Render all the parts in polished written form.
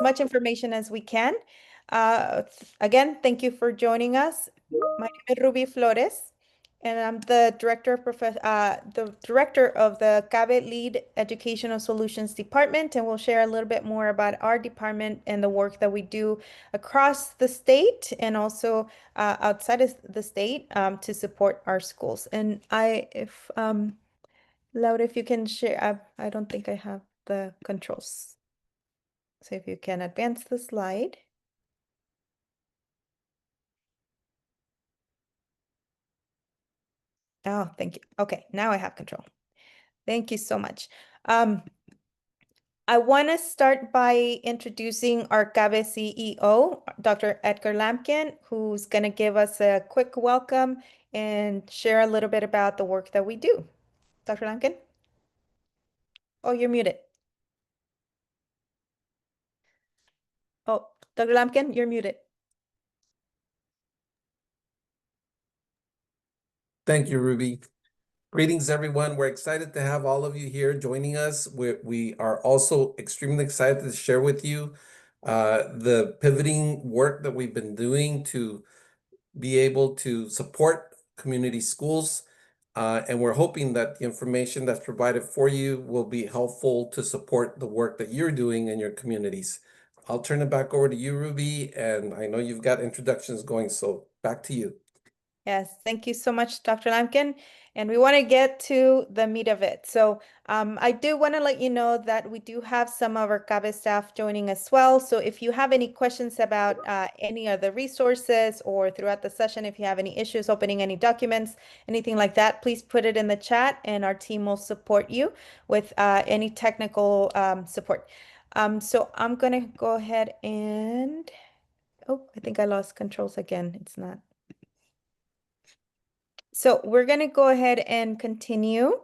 much information as we can. Again, thank you for joining us. My name is Ruby Flores, and I'm the director of the CABE Lead Educational Solutions Department, and we'll share a little bit more about our department and the work that we do across the state and also outside of the state to support our schools. And if Laura, if you can share, I don't think I have the controls. So if you can advance the slide. Oh, thank you. Okay, now I have control. Thank you so much. Um, I want to start by introducing our CABE CEO, Dr. Edgar Lampkin, who's going to give us a quick welcome and share a little bit about the work that we do. Dr. Lampkin? Oh, you're muted. Oh, Dr. Lampkin, you're muted. Thank you, Ruby. Greetings, everyone. We're excited to have all of you here joining us. We are also extremely excited to share with you the pivoting work that we've been doing to be able to support community schools. And we're hoping that the information that's provided for you will be helpful to support the work that you're doing in your communities. I'll turn it back over to you, Ruby, and I know you've got introductions going, so back to you. Yes, thank you so much, Dr. Lampkin. And we want to get to the meat of it. So I do want to let you know that we do have some of our CABE staff joining as well. So if you have any questions about any of the resources or throughout the session, if you have any issues opening any documents, anything like that, please put it in the chat and our team will support you with any technical support. So I'm going to go ahead and, oh, I think I lost controls again. It's not. So we're going to go ahead and continue.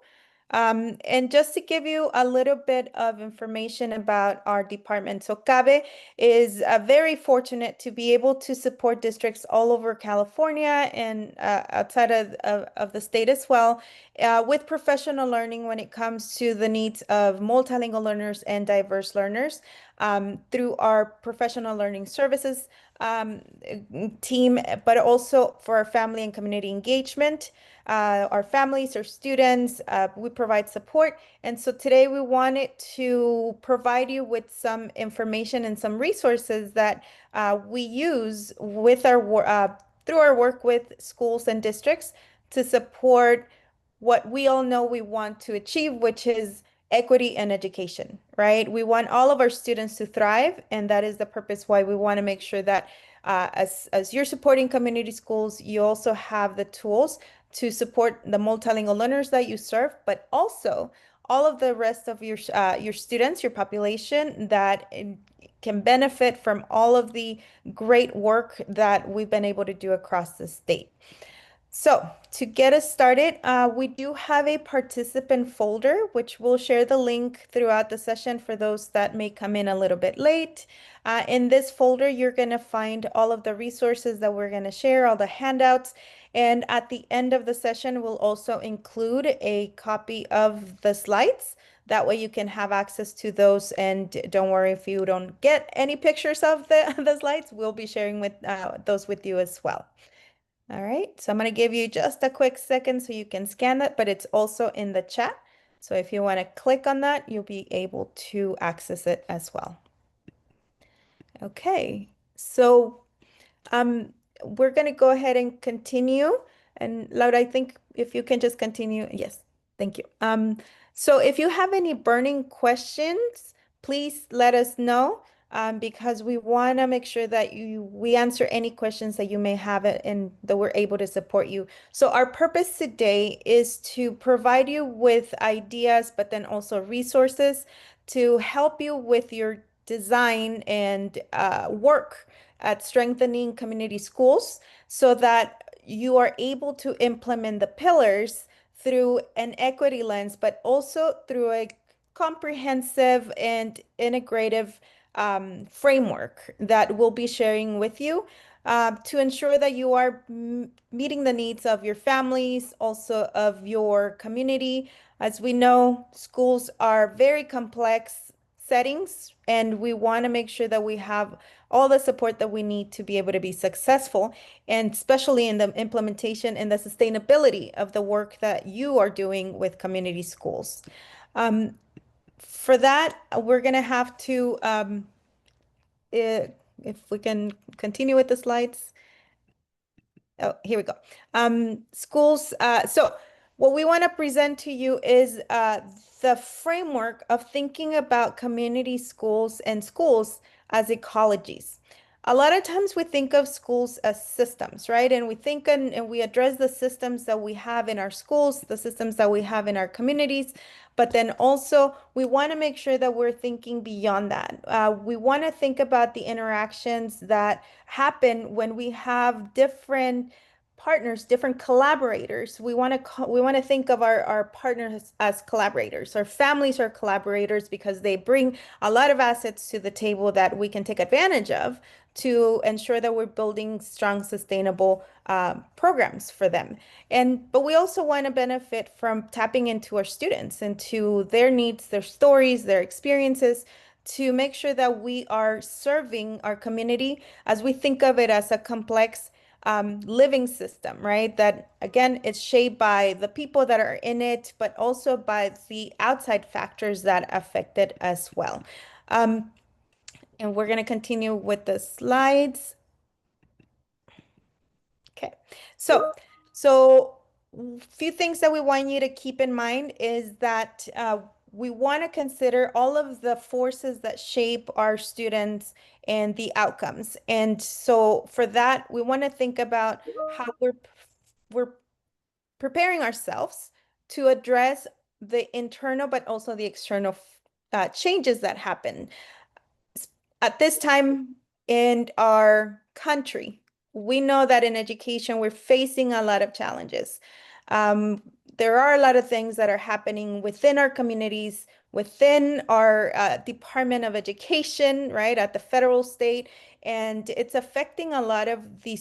And just to give you a little bit of information about our department. So CABE is very fortunate to be able to support districts all over California and outside of the state as well with professional learning when it comes to the needs of multilingual learners and diverse learners through our professional learning services um, team, but also for our family and community engagement. Our families, our students, we provide support. And so today we wanted to provide you with some information and some resources that we use with through our work with schools and districts to support what we all know we want to achieve, which is equity and education, right? We want all of our students to thrive, and that is the purpose why we want to make sure that as you're supporting community schools, you also have the tools to support the multilingual learners that you serve, but also all of the rest of your students, your population that can benefit from all of the great work that we've been able to do across the state. So to get us started, we do have a participant folder, which we'll share the link throughout the session for those that may come in a little bit late. In this folder, you're going to find all of the resources that we're going to share, all the handouts. And at the end of the session, we'll also include a copy of the slides. That way you can have access to those. And don't worry if you don't get any pictures of the slides, we'll be sharing those with you as well. All right, so I'm going to give you just a quick second so you can scan that, but it's also in the chat. So if you want to click on that, you'll be able to access it as well. Okay, so we're going to go ahead and continue. And Laura, I think if you can just continue. Yes, thank you. So if you have any burning questions, please let us know because we want to make sure that we answer any questions that you may have and that we're able to support you. So our purpose today is to provide you with ideas, but then also resources to help you with your design and work at strengthening community schools so that you are able to implement the pillars through an equity lens, but also through a comprehensive and integrative framework that we'll be sharing with you to ensure that you are meeting the needs of your families, also of your community. As we know, schools are very complex settings, and we want to make sure that we have all the support that we need to be able to be successful, and especially in the implementation and the sustainability of the work that you are doing with community schools. For that, we're going to have to, if we can continue with the slides. Oh, here we go. Schools. So what we want to present to you is the framework of thinking about community schools and schools as ecologies. A lot of times we think of schools as systems, right? And we think and we address the systems that we have in our schools, the systems that we have in our communities, but then also we want to make sure that we're thinking beyond that. We want to think about the interactions that happen when we have different partners, different collaborators. We want to think of our partners as collaborators. Our families are collaborators because they bring a lot of assets to the table that we can take advantage of to ensure that we're building strong, sustainable programs for them. But we also want to benefit from tapping into our students, into their needs, their stories, their experiences, to make sure that we are serving our community as we think of it as a complex living system, right? That again, it's shaped by the people that are in it, but also by the outside factors that affect it as well. And we're going to continue with the slides. Okay, so few things that we want you to keep in mind is that we want to consider all of the forces that shape our students and the outcomes. And so for that, we want to think about how we're preparing ourselves to address the internal but also the external changes that happen at this time in our country. We know that in education, we're facing a lot of challenges. Um, there are a lot of things that are happening within our communities, within our Department of Education, right, at the federal, state, and it's affecting a lot of the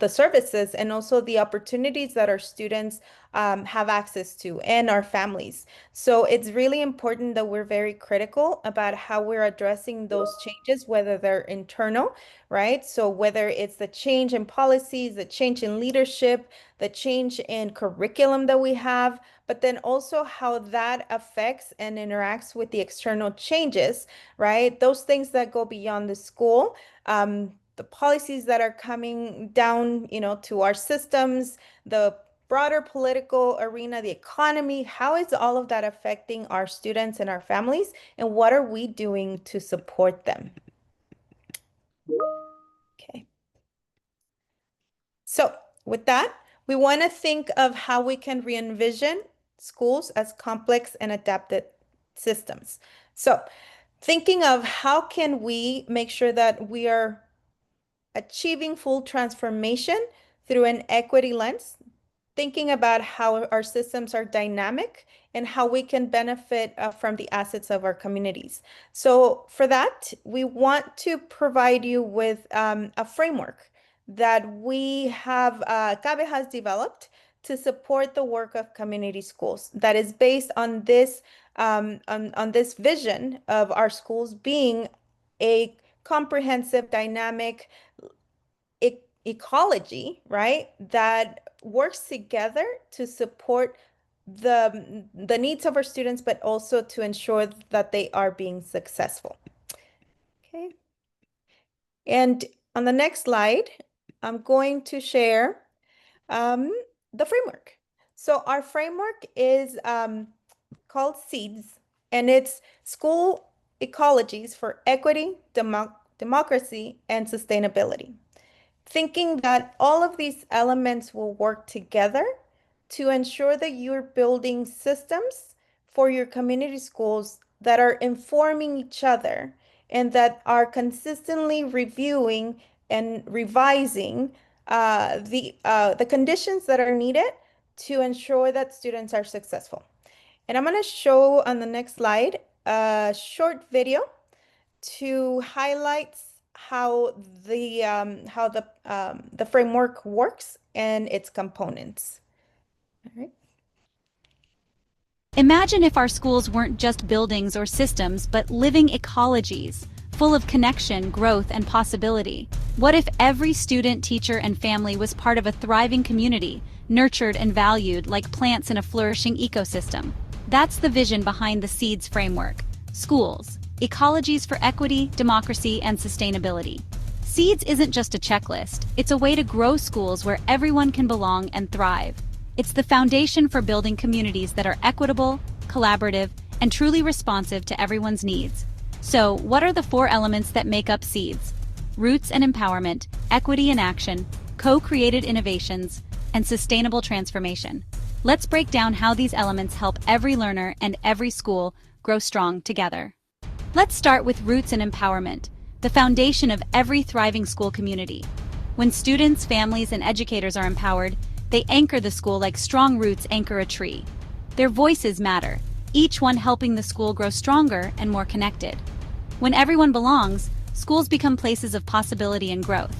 services and also the opportunities that our students have access to and our families. So it's really important that we're very critical about how we're addressing those changes, whether they're internal, right? So whether it's the change in policies, the change in leadership, the change in curriculum that we have, but then also how that affects and interacts with the external changes, right? Those things that go beyond the school, the policies that are coming down, to our systems, the broader political arena, the economy, how is all of that affecting our students and our families, and what are we doing to support them? Okay. So with that, we want to think of how we can re-envision schools as complex and adapted systems. So thinking of how can we make sure that we are achieving full transformation through an equity lens, thinking about how our systems are dynamic and how we can benefit from the assets of our communities. So for that, we want to provide you with a framework that we have, CABE has developed to support the work of community schools that is based on this, on this vision of our schools being a comprehensive, dynamic, ecology, right? That works together to support the needs of our students, but also to ensure that they are being successful. Okay. And on the next slide, I'm going to share the framework. So our framework is called SEEDS, and it's School Ecologies for Equity, Democracy, and Sustainability. Thinking that all of these elements will work together to ensure that you're building systems for your community schools that are informing each other and that are consistently reviewing and revising the conditions that are needed to ensure that students are successful. And I'm going to show on the next slide a short video to highlight how the framework works and its components. All right. Imagine if our schools weren't just buildings or systems, but living ecologies, full of connection, growth, and possibility. What if every student, teacher, and family was part of a thriving community, nurtured and valued like plants in a flourishing ecosystem? That's the vision behind the SEEDS framework. Schools, ecologies for equity, democracy, and sustainability. SEEDS isn't just a checklist, it's a way to grow schools where everyone can belong and thrive. It's the foundation for building communities that are equitable, collaborative, and truly responsive to everyone's needs. So, what are the 4 elements that make up SEEDS? Roots and empowerment, equity in action, co-created innovations, and sustainable transformation. Let's break down how these elements help every learner and every school grow strong together. Let's start with roots and empowerment, the foundation of every thriving school community. When students, families, and educators are empowered, they anchor the school like strong roots anchor a tree. Their voices matter, each one helping the school grow stronger and more connected. When everyone belongs, schools become places of possibility and growth.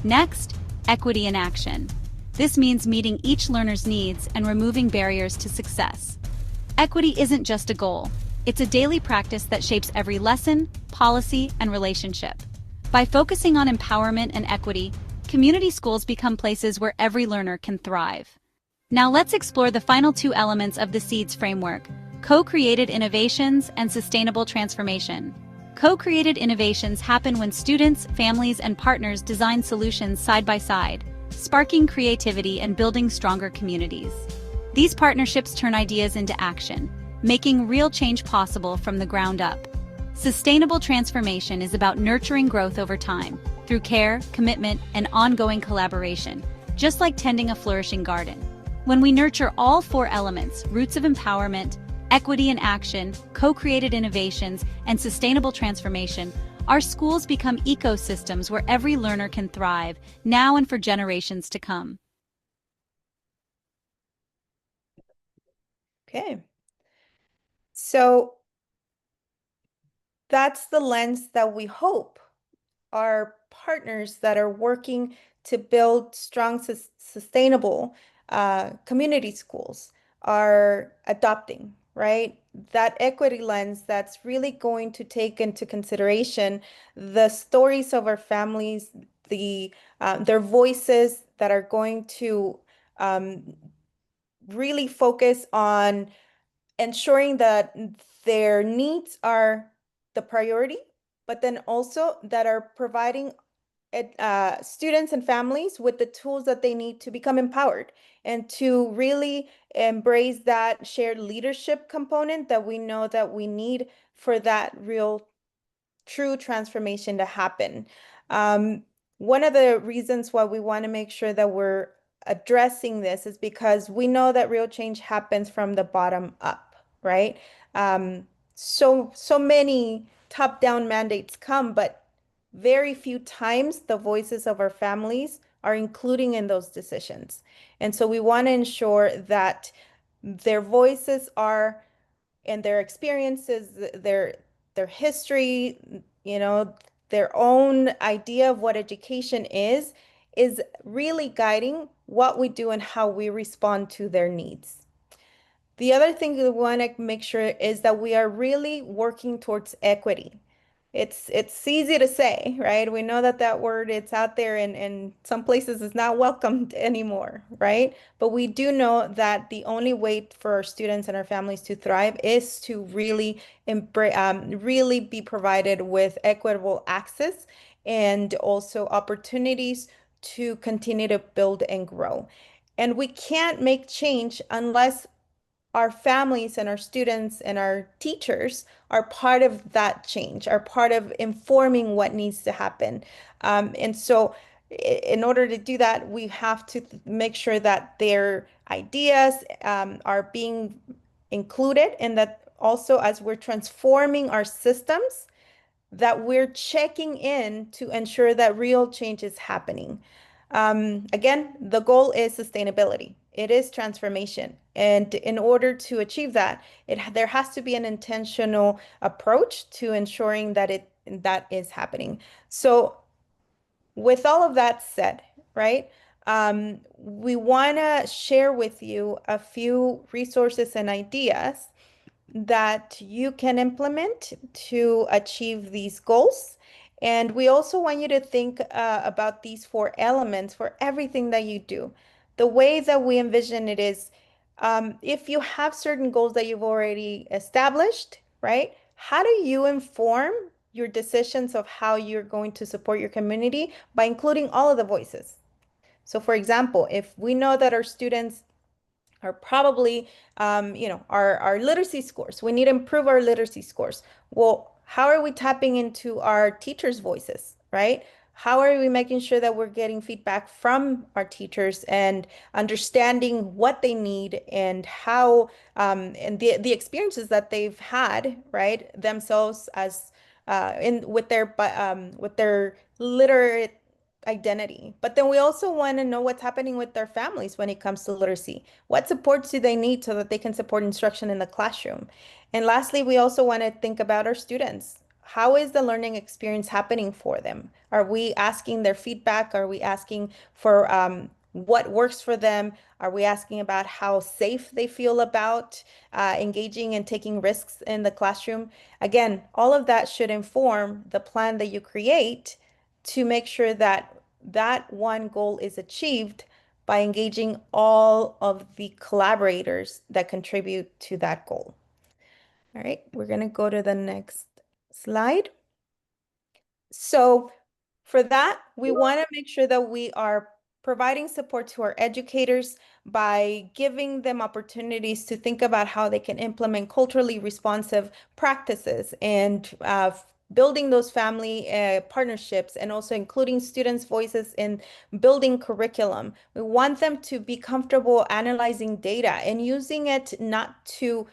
Next, equity in action. This means meeting each learner's needs and removing barriers to success. Equity isn't just a goal, it's a daily practice that shapes every lesson, policy, and relationship. By focusing on empowerment and equity, community schools become places where every learner can thrive. Now let's explore the final 2 elements of the SEEDS framework: co-created innovations and sustainable transformation. Co-created innovations happen when students, families, and partners design solutions side by side, sparking creativity and building stronger communities. These partnerships turn ideas into action, making real change possible from the ground up. Sustainable transformation is about nurturing growth over time, through care, commitment, and ongoing collaboration, just like tending a flourishing garden. When we nurture all 4 elements, roots of empowerment, equity in action, co-created innovations, and sustainable transformation, our schools become ecosystems where every learner can thrive, now and for generations to come. Okay. So that's the lens that we hope our partners that are working to build strong, sustainable community schools are adopting, right? That equity lens that's really going to take into consideration the stories of our families, their voices that are going to um, really focus on ensuring that their needs are the priority, but then also that are providing students and families with the tools that they need to become empowered and to really embrace that shared leadership component that we know that we need for that real true transformation to happen. Um, One of the reasons why we want to make sure that we're addressing this is because we know that real change happens from the bottom up, right? So many top-down mandates come, but very few times the voices of our families are including in those decisions. And so we want to ensure that their voices are and their experiences, their history, you know, their own idea of what education is really guiding what we do and how we respond to their needs. The other thing we want to make sure is that we are really working towards equity. It's easy to say, right? We know that that word it's out there and some places it's not welcomed anymore, right? But we do know that the only way for our students and our families to thrive is to really really be provided with equitable access and also opportunities to continue to build and grow. And we can't make change unless our families and our students and our teachers are part of that change, are part of informing what needs to happen. And so, in order to do that, we have to make sure that their ideas are being included, and that also as we're transforming our systems, that we're checking in to ensure that real change is happening. Again, the goal is sustainability. It is transformation. And in order to achieve that, there has to be an intentional approach to ensuring that is happening. So with all of that said, right? we want to share with you a few resources and ideas that you can implement to achieve these goals. And we also want you to think about these four elements for everything that you do. The way that we envision it is if you have certain goals that you've already established, right? How do you inform your decisions of how you're going to support your community by including all of the voices? So, for example, if we know that our students are probably, our literacy scores. We need to improve our literacy scores. Well, how are we tapping into our teachers' voices, right? How are we making sure that we're getting feedback from our teachers and understanding what they need and how, and the experiences that they've had, right, themselves as in with their literate identity. But then we also want to know what's happening with their families when it comes to literacy. What supports do they need so that they can support instruction in the classroom? And lastly, we also want to think about our students. How is the learning experience happening for them? Are we asking their feedback? Are we asking for what works for them? Are we asking about how safe they feel about engaging and taking risks in the classroom? Again, all of that should inform the plan that you create to make sure that that one goal is achieved by engaging all of the collaborators that contribute to that goal. All right, we're going to go to the next slide. So for that, we want to make sure that we are providing support to our educators by giving them opportunities to think about how they can implement culturally responsive practices and building those family partnerships and also including students' voices in building curriculum. We want them to be comfortable analyzing data and using it not to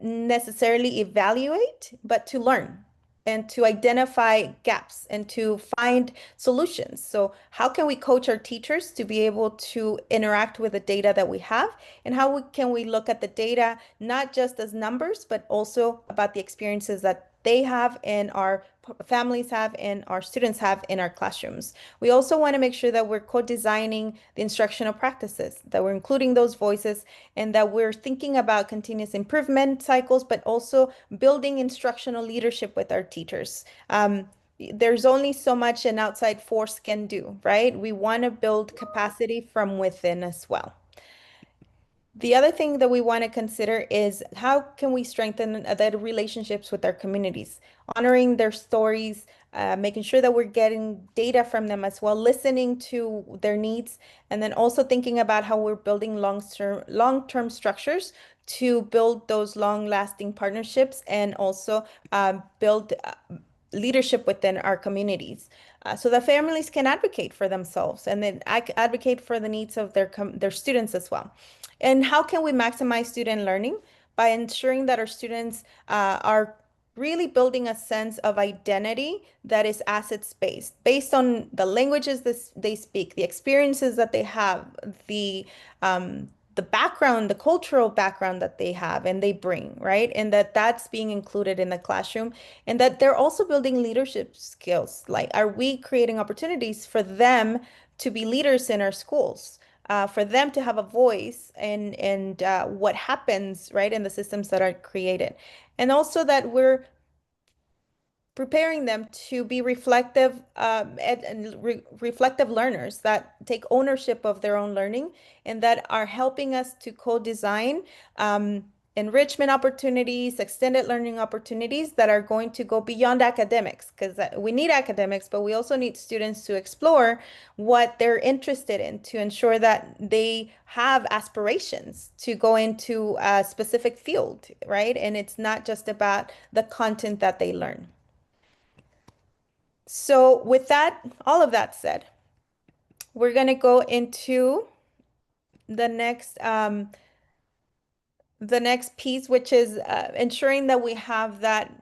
necessarily evaluate, but to learn and to identify gaps and to find solutions. So, how can we coach our teachers to be able to interact with the data that we have? And how can we look at the data not just as numbers, but also about the experiences that they have and our families have and our students have in our classrooms? We also want to make sure that we're co-designing the instructional practices, that we're including those voices, and that we're thinking about continuous improvement cycles, but also building instructional leadership with our teachers. There's only so much an outside force can do, right? We want to build capacity from within as well. The other thing that we want to consider is how can we strengthen the relationships with our communities, honoring their stories, making sure that we're getting data from them as well, listening to their needs, and then also thinking about how we're building long-term structures to build those long-lasting partnerships and also build leadership within our communities. So that families can advocate for themselves and then advocate for the needs of their students as well. And how can we maximize student learning? By ensuring that our students are really building a sense of identity that is assets based on the languages they speak, the experiences that they have, the background, the cultural background that they have and they bring, right? And that's being included in the classroom, and that they're also building leadership skills. Like, are we creating opportunities for them to be leaders in our schools? For them to have a voice and what happens, right, in the systems that are created. And also that we're preparing them to be reflective reflective learners that take ownership of their own learning and that are helping us to co-design enrichment opportunities, extended learning opportunities that are going to go beyond academics, because we need academics, but we also need students to explore what they're interested in to ensure that they have aspirations to go into a specific field, right? And it's not just about the content that they learn. So with that, all of that said, we're going to go into the next piece, which is ensuring that we have that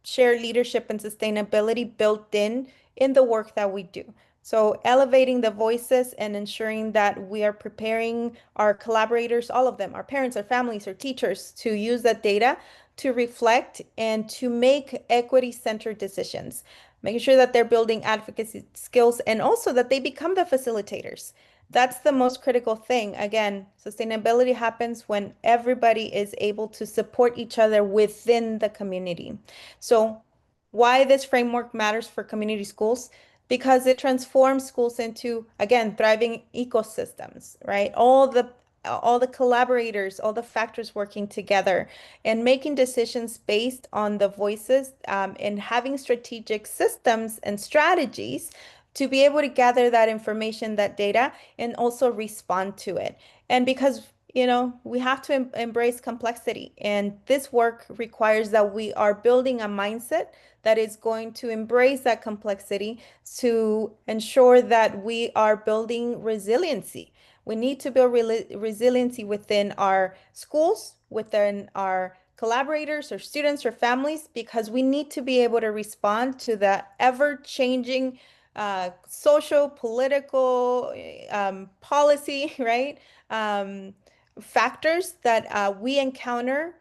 shared leadership and sustainability built in the work that we do. So elevating the voices and ensuring that we are preparing our collaborators, all of them, our parents, our families, our teachers, to use that data to reflect and to make equity-centered decisions, making sure that they're building advocacy skills and also that they become the facilitators. That's the most critical thing. Again, sustainability happens when everybody is able to support each other within the community. So, why this framework matters for community schools? Because it transforms schools into, again, thriving ecosystems, right? All the collaborators, all the factors working together and making decisions based on the voices, and having strategic systems and strategies to be able to gather that information, that data, and also respond to it. And because, we have to embrace complexity, and this work requires that we are building a mindset that is going to embrace that complexity to ensure that we are building resiliency. We need to build resiliency within our schools, within our collaborators or students or families, because we need to be able to respond to the ever-changing social, political, policy, right? Um, Factors that we encounter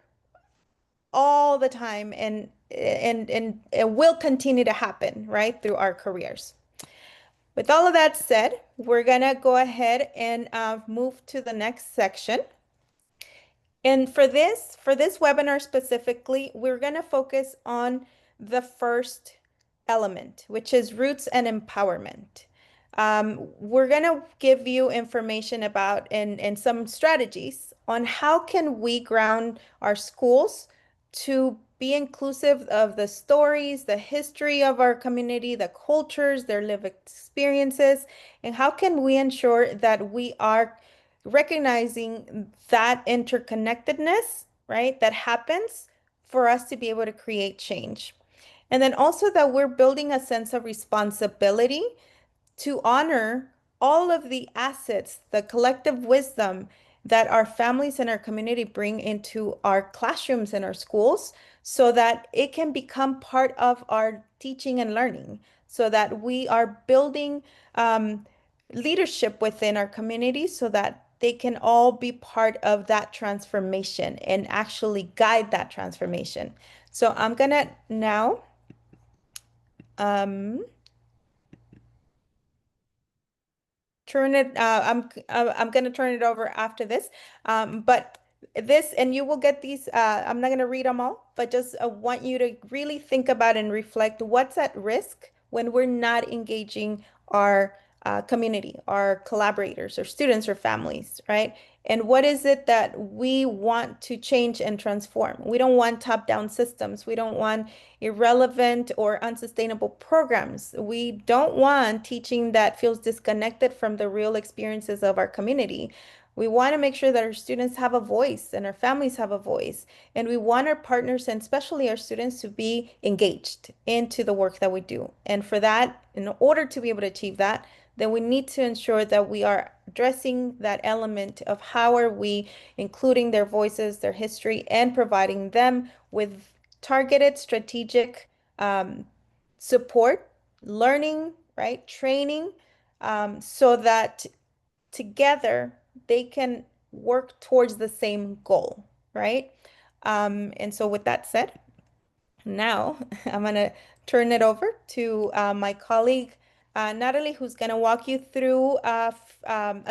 all the time, and it will continue to happen, right, through our careers. With all of that said, we're gonna go ahead and move to the next section. And for this webinar specifically, we're going to focus on the first element, which is roots and empowerment. We're going to give you information about and some strategies on how can we ground our schools to be inclusive of the stories, the history of our community, the cultures, their lived experiences, and how can we ensure that we are recognizing that interconnectedness, right, that happens for us to be able to create change. And then also that we're building a sense of responsibility to honor all of the assets, the collective wisdom that our families and our community bring into our classrooms and our schools so that it can become part of our teaching and learning, so that we are building leadership within our community so that they can all be part of that transformation and actually guide that transformation. So I'm gonna now um, I'm gonna turn it over after this. But this, and you will get these, I'm not gonna read them all, but just want you to really think about and reflect what's at risk when we're not engaging our community, our collaborators, or students or families, right? And what is it that we want to change and transform? We don't want top-down systems. We don't want irrelevant or unsustainable programs. We don't want teaching that feels disconnected from the real experiences of our community. We want to make sure that our students have a voice and our families have a voice. And we want our partners and especially our students to be engaged into the work that we do. And for that, in order to be able to achieve that, then we need to ensure that we are addressing that element of how are we including their voices, their history, and providing them with targeted strategic support, learning, right, training, so that together they can work towards the same goal, right? And so with that said, now I'm gonna turn it over to my colleague Natalie, who's gonna walk you through a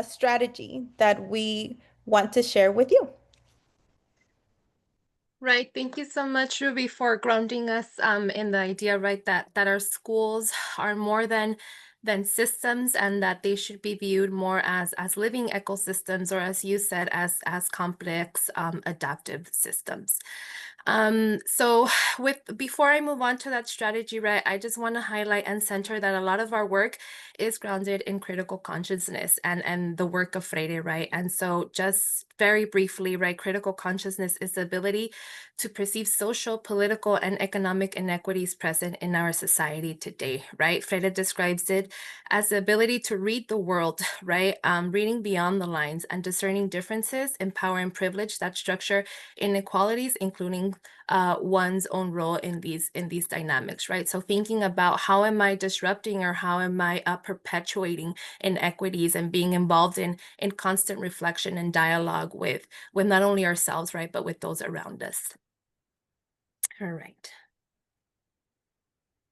strategy that we want to share with you. Right. Thank you so much, Ruby, for grounding us in the idea, right, that our schools are more than systems, and that they should be viewed more as living ecosystems, or as you said, as complex adaptive systems. So before I move on to that strategy, right, I just want to highlight and center that a lot of our work is grounded in critical consciousness and the work of Freire, right? And so just very briefly, right, critical consciousness is the ability to perceive social, political, and economic inequities present in our society today, right? Freire describes it as the ability to read the world, right? Reading beyond the lines and discerning differences in power and privilege that structure inequalities, including one's own role in these dynamics, right? So thinking about how am I disrupting, or how am I perpetuating inequities, and being involved in constant reflection and dialogue with not only ourselves, right, but with those around us. All right.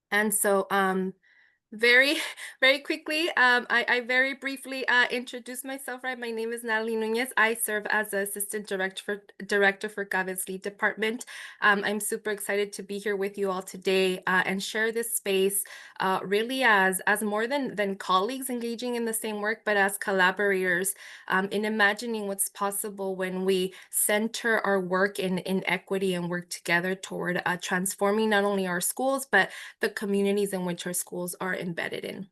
And so Very, very quickly, I very briefly introduce myself, right? My name is Natalie Nunez. I serve as the Assistant Director for CABE's Lead Department. I'm super excited to be here with you all today and share this space really as more than colleagues engaging in the same work, but as collaborators in imagining what's possible when we center our work in equity and work together toward transforming not only our schools, but the communities in which our schools are embedded in.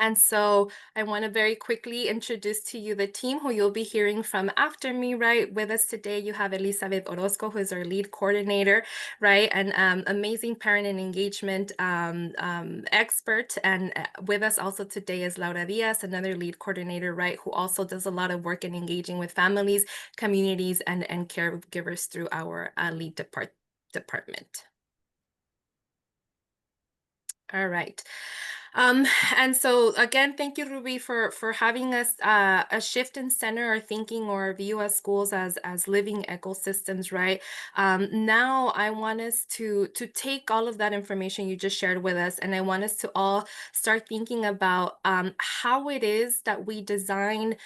And so I want to very quickly introduce to you the team who you'll be hearing from after me, right? With us today, you have Elizabeth Orozco, who is our lead coordinator, right? And amazing parent and engagement expert. And with us also today is Laura Diaz, another lead coordinator, right? Who also does a lot of work in engaging with families, communities, and caregivers through our lead department. All right. And so again, thank you, Ruby, for having us a shift in center our thinking or view as schools as living ecosystems, right? Now I want us to take all of that information you just shared with us, and I want us to all start thinking about how it is that we design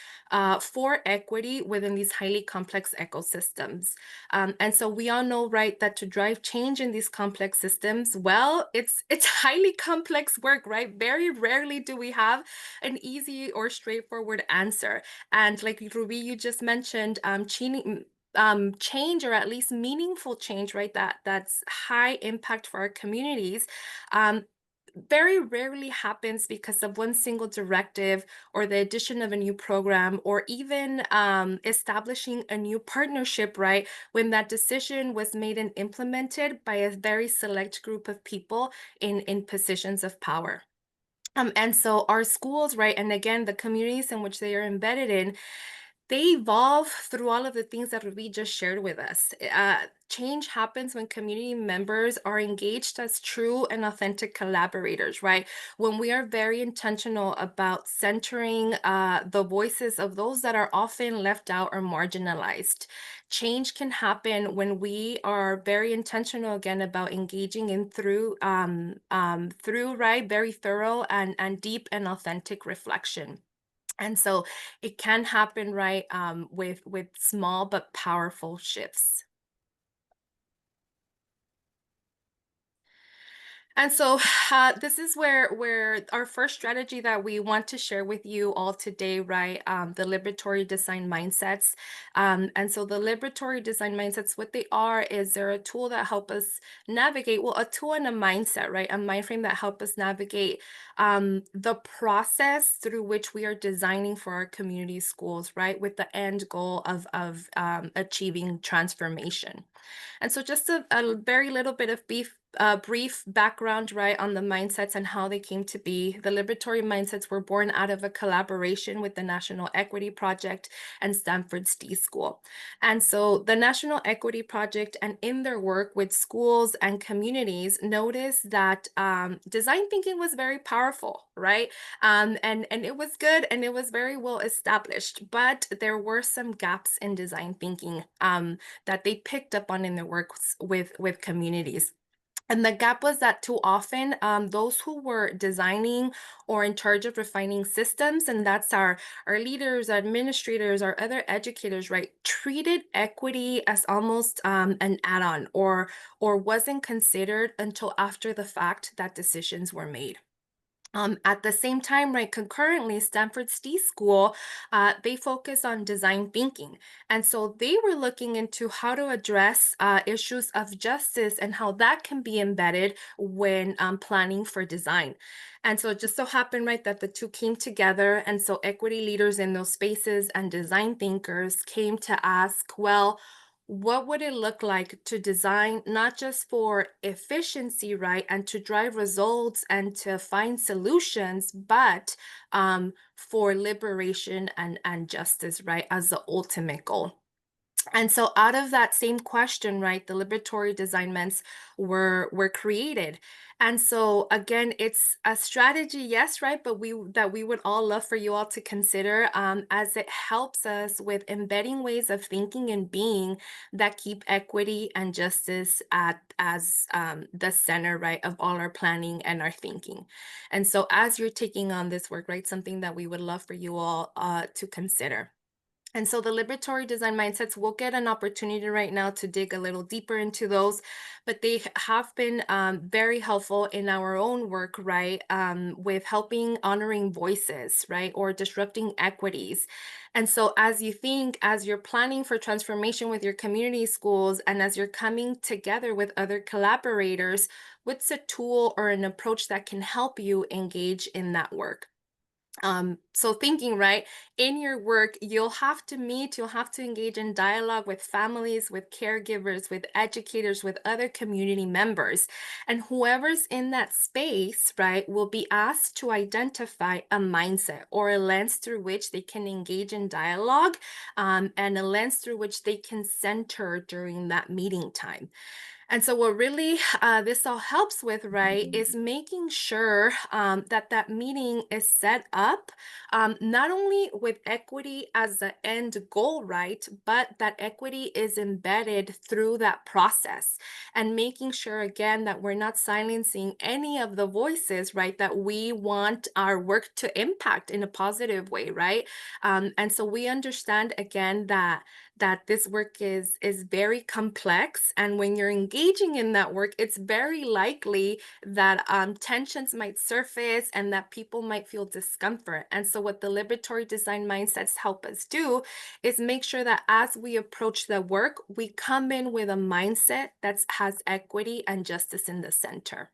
for equity within these highly complex ecosystems. And so we all know, right, that to drive change in these complex systems, well, it's highly complex work, right? Very rarely do we have an easy or straightforward answer. And like Ruby, you just mentioned, change, or at least meaningful change, right? That's high impact for our communities. Very rarely happens because of one single directive or the addition of a new program, or even establishing a new partnership, right? When that decision was made and implemented by a very select group of people in positions of power. And so our schools, right, and again, the communities in which they are embedded in, they evolve through all of the things that Ruby just shared with us. Change happens when community members are engaged as true and authentic collaborators, right? When we are very intentional about centering the voices of those that are often left out or marginalized. Change can happen when we are very intentional, again, about engaging in through right, very thorough and deep and authentic reflection. And so it can happen, right, with small but powerful shifts. And so this is where our first strategy that we want to share with you all today, right? The liberatory design mindsets. And so the liberatory design mindsets, what they are is they're a tool that help us navigate, well, a tool and a mindset, right? A mind frame that help us navigate the process through which we are designing for our community schools, right? With the end goal of achieving transformation. And so just a very little bit of brief background, right, on the mindsets and how they came to be. The liberatory mindsets were born out of a collaboration with the National Equity Project and Stanford's D School. And so the National Equity Project, and in their work with schools and communities, noticed that design thinking was very powerful, right? And it was good and it was very well established, but there were some gaps in design thinking that they picked up on in their work with communities. And the gap was that too often, those who were designing or in charge of refining systems, and that's our leaders, administrators, our other educators, right, treated equity as almost an add-on, or wasn't considered until after the fact that decisions were made. At the same time, right, concurrently, Stanford's D School, they focus on design thinking. And so they were looking into how to address issues of justice and how that can be embedded when planning for design. And so it just so happened, right, that the two came together. And so equity leaders in those spaces and design thinkers came to ask, well, what would it look like to design not just for efficiency, right, and to drive results and to find solutions, but for liberation and justice, right, as the ultimate goal. And so out of that same question, right, the liberatory designments were created. And so again, it's a strategy, yes, right, but we would all love for you all to consider, as it helps us with embedding ways of thinking and being that keep equity and justice as the center, right, of all our planning and our thinking. And so as you're taking on this work, right, something that we would love for you all to consider. And so the liberatory design mindsets, we'll get an opportunity right now to dig a little deeper into those, but they have been very helpful in our own work, right? With helping honoring voices, right? Or disrupting equities. And so as you think, as you're planning for transformation with your community schools, and as you're coming together with other collaborators, what's a tool or an approach that can help you engage in that work? So thinking, right, in your work, you'll have to meet, you'll have to engage in dialogue with families, with caregivers, with educators, with other community members. And whoever's in that space, right, will be asked to identify a mindset or a lens through which they can engage in dialogue, and a lens through which they can center during that meeting time. And so what really this all helps with, right, is making sure that that meeting is set up not only with equity as the end goal, right, but that equity is embedded through that process, and making sure, again, that we're not silencing any of the voices, right, that we want our work to impact in a positive way, right? And so we understand, again, that this work is very complex, and when you're engaging in that work, it's very likely that tensions might surface and that people might feel discomfort. And so what the liberatory design mindsets help us do is make sure that as we approach the work, we come in with a mindset that has equity and justice in the center.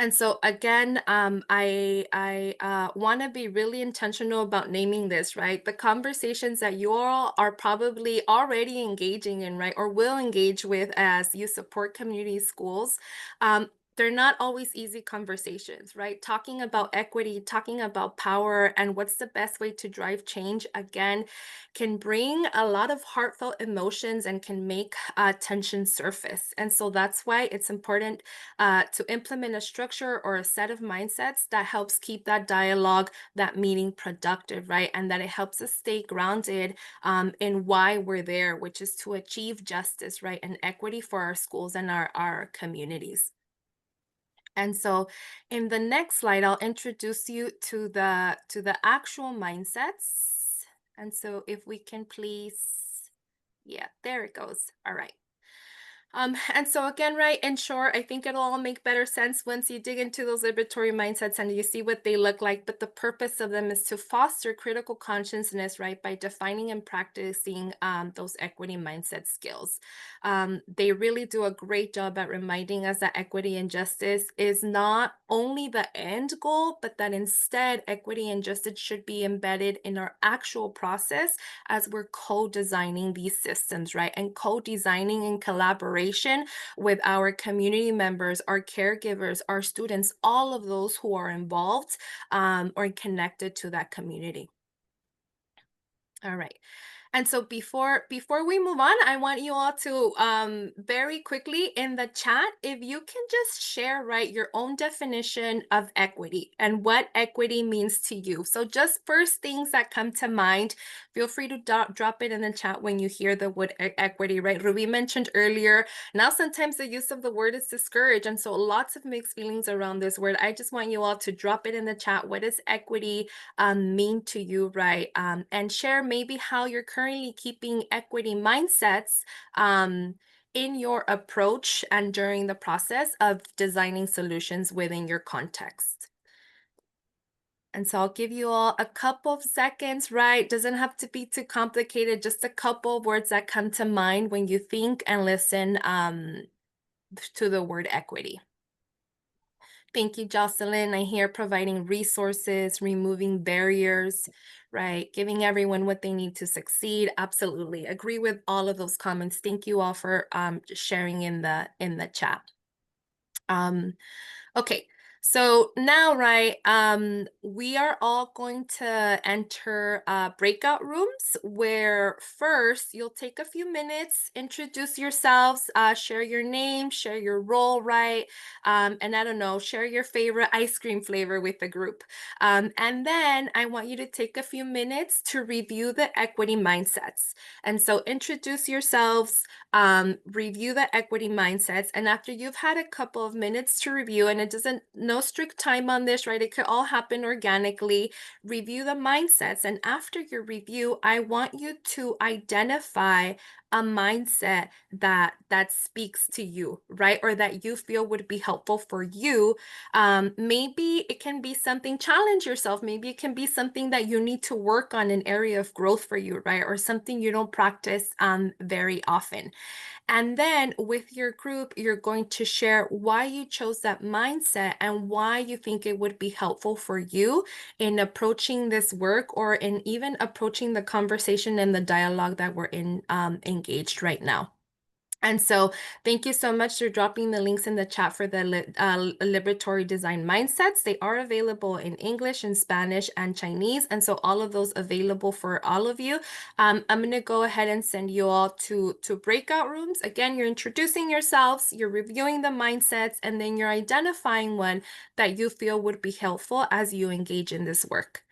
And so again, I want to be really intentional about naming this, right? The conversations that you all are probably already engaging in, right, or will engage with as you support community schools. They're not always easy conversations, right? Talking about equity, talking about power, and what's the best way to drive change, again, can bring a lot of heartfelt emotions and can make tension surface. And so that's why it's important to implement a structure or a set of mindsets that helps keep that dialogue, that meeting productive, right? And that it helps us stay grounded in why we're there, which is to achieve justice, right? And equity for our schools and our communities. And so in the next slide, I'll introduce you to the actual mindsets. And so if we can please, yeah, there it goes. All right. And so again, right, in short, I think it'll all make better sense once you dig into those liberatory mindsets and you see what they look like. But the purpose of them is to foster critical consciousness, right, by defining and practicing those equity mindset skills. They really do a great job at reminding us that equity and justice is not only the end goal, but that instead equity and justice should be embedded in our actual process as we're co-designing these systems, right, and co-designing in collaboration with our community members, our caregivers, our students, all of those who are involved or connected to that community. All right. And so before we move on, I want you all to very quickly in the chat, if you can just share, right, your own definition of equity and what equity means to you. So just first things that come to mind, feel free to drop it in the chat when you hear the word equity, right? Ruby mentioned earlier, now sometimes the use of the word is discouraged, and so lots of mixed feelings around this word. I just want you all to drop it in the chat. What does equity mean to you, right? And share maybe how you're currently keeping equity mindsets in your approach and during the process of designing solutions within your context. And so I'll give you all a couple of seconds, right? Doesn't have to be too complicated, just a couple of words that come to mind when you think and listen to the word equity. Thank you, Jocelyn. I hear providing resources, removing barriers, right? Giving everyone what they need to succeed. Absolutely. Agree with all of those comments. Thank you all for sharing in the chat. Okay. So now, right, we are all going to enter breakout rooms where first you'll take a few minutes, introduce yourselves, share your name, share your role, right? And I don't know, share your favorite ice cream flavor with the group. And then I want you to take a few minutes to review the equity mindsets. And so introduce yourselves, review the equity mindsets. And after you've had a couple of minutes to review, and it doesn't, no strict time on this, right? It could all happen organically. Review the mindsets. And after your review, I want you to identify a mindset that speaks to you, right? Or that you feel would be helpful for you. Maybe it can be something, challenge yourself. Maybe it can be something that you need to work on, an area of growth for you, right? Or something you don't practice very often. And then with your group, you're going to share why you chose that mindset and why you think it would be helpful for you in approaching this work, or in even approaching the conversation and the dialogue that we're in engaged right now. And so thank you so much for dropping the links in the chat for the liberatory design mindsets. They are available in English and Spanish and Chinese. And so all of those available for all of you. I'm going to go ahead and send you all to breakout rooms. Again, you're introducing yourselves, you're reviewing the mindsets, and then you're identifying one that you feel would be helpful as you engage in this work.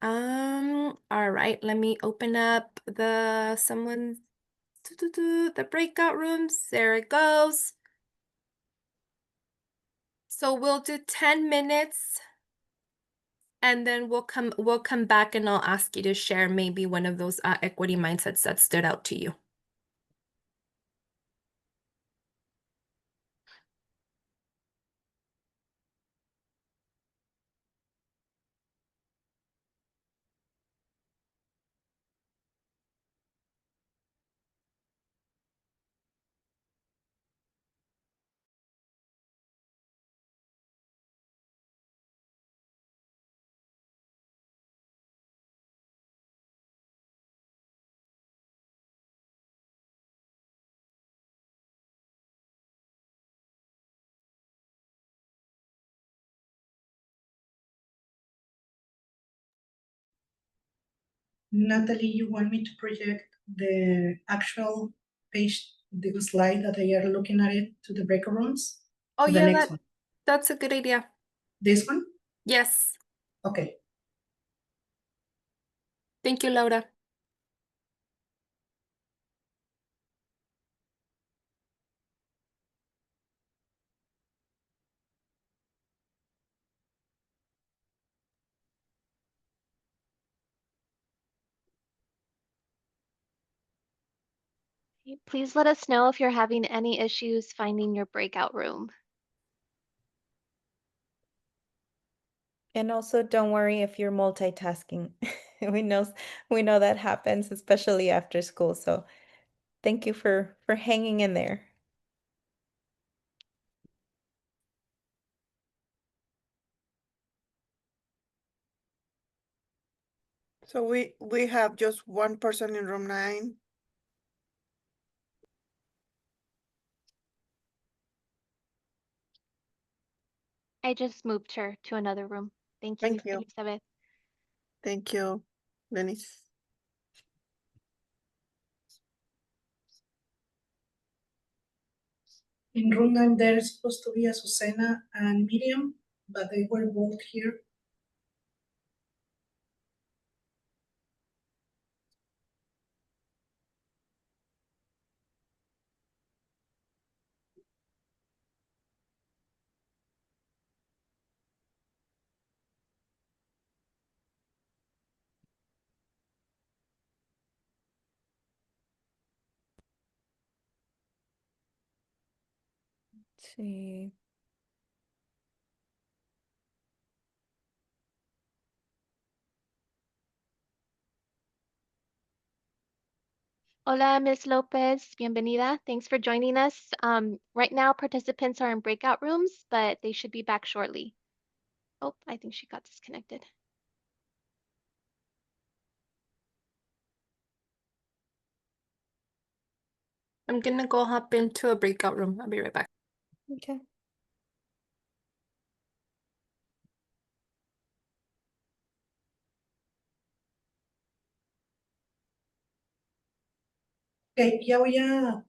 All right, let me open up the breakout rooms. There it goes. So we'll do 10 minutes and then we'll come back and I'll ask you to share maybe one of those equity mindsets that stood out to you. Natalie, you want me to project the actual page, the slide that they are looking at it to the breakout rooms? Oh, Or the yeah, next one? that's a good idea. This one? Yes. Okay. Thank you, Laura. Please let us know if you're having any issues finding your breakout room. And also don't worry if you're multitasking. We know that happens, especially after school. So thank you for hanging in there. So we have just one person in room 9. I just moved her to another room. Thank you, Thank you. Elizabeth. Thank you, Denise. In room 9, there is supposed to be Azucena and Miriam, but they were both here. Let's see. Hola, Ms. Lopez. Bienvenida. Thanks for joining us. Right now, participants are in breakout rooms, but they should be back shortly. Oh, I think she got disconnected. I'm gonna go hop into a breakout room. I'll be right back. Okay. Ok, ya voy a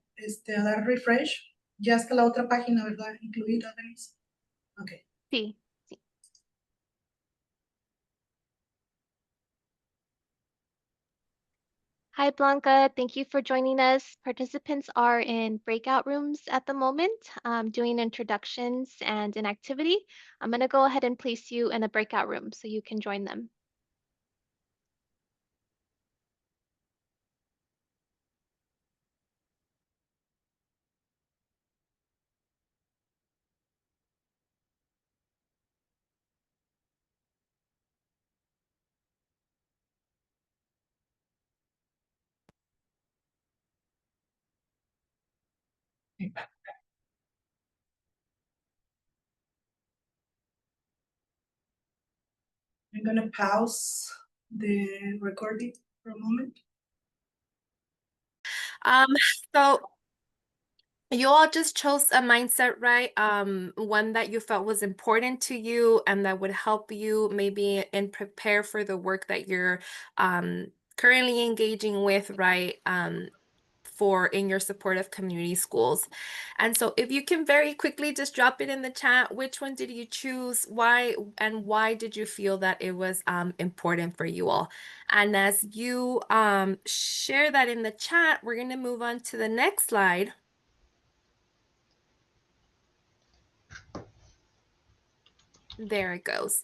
dar refresh. Ya está la otra página, ¿verdad? Incluida, Denise. Ok. Sí, sí. Hi, Blanca. Thank you for joining us. Participants are in breakout rooms at the moment, doing introductions and an activity. I'm going to go ahead and place you in a breakout room so you can join them. I'm going to pause the recording for a moment. So you all just chose a mindset, right? One that you felt was important to you and that would help you maybe and prepare for the work that you're currently engaging with, right? For in your supportive community schools. And so if you can very quickly just drop it in the chat, which one did you choose? Why, and why did you feel that it was important for you all? And as you share that in the chat, we're going to move on to the next slide. There it goes.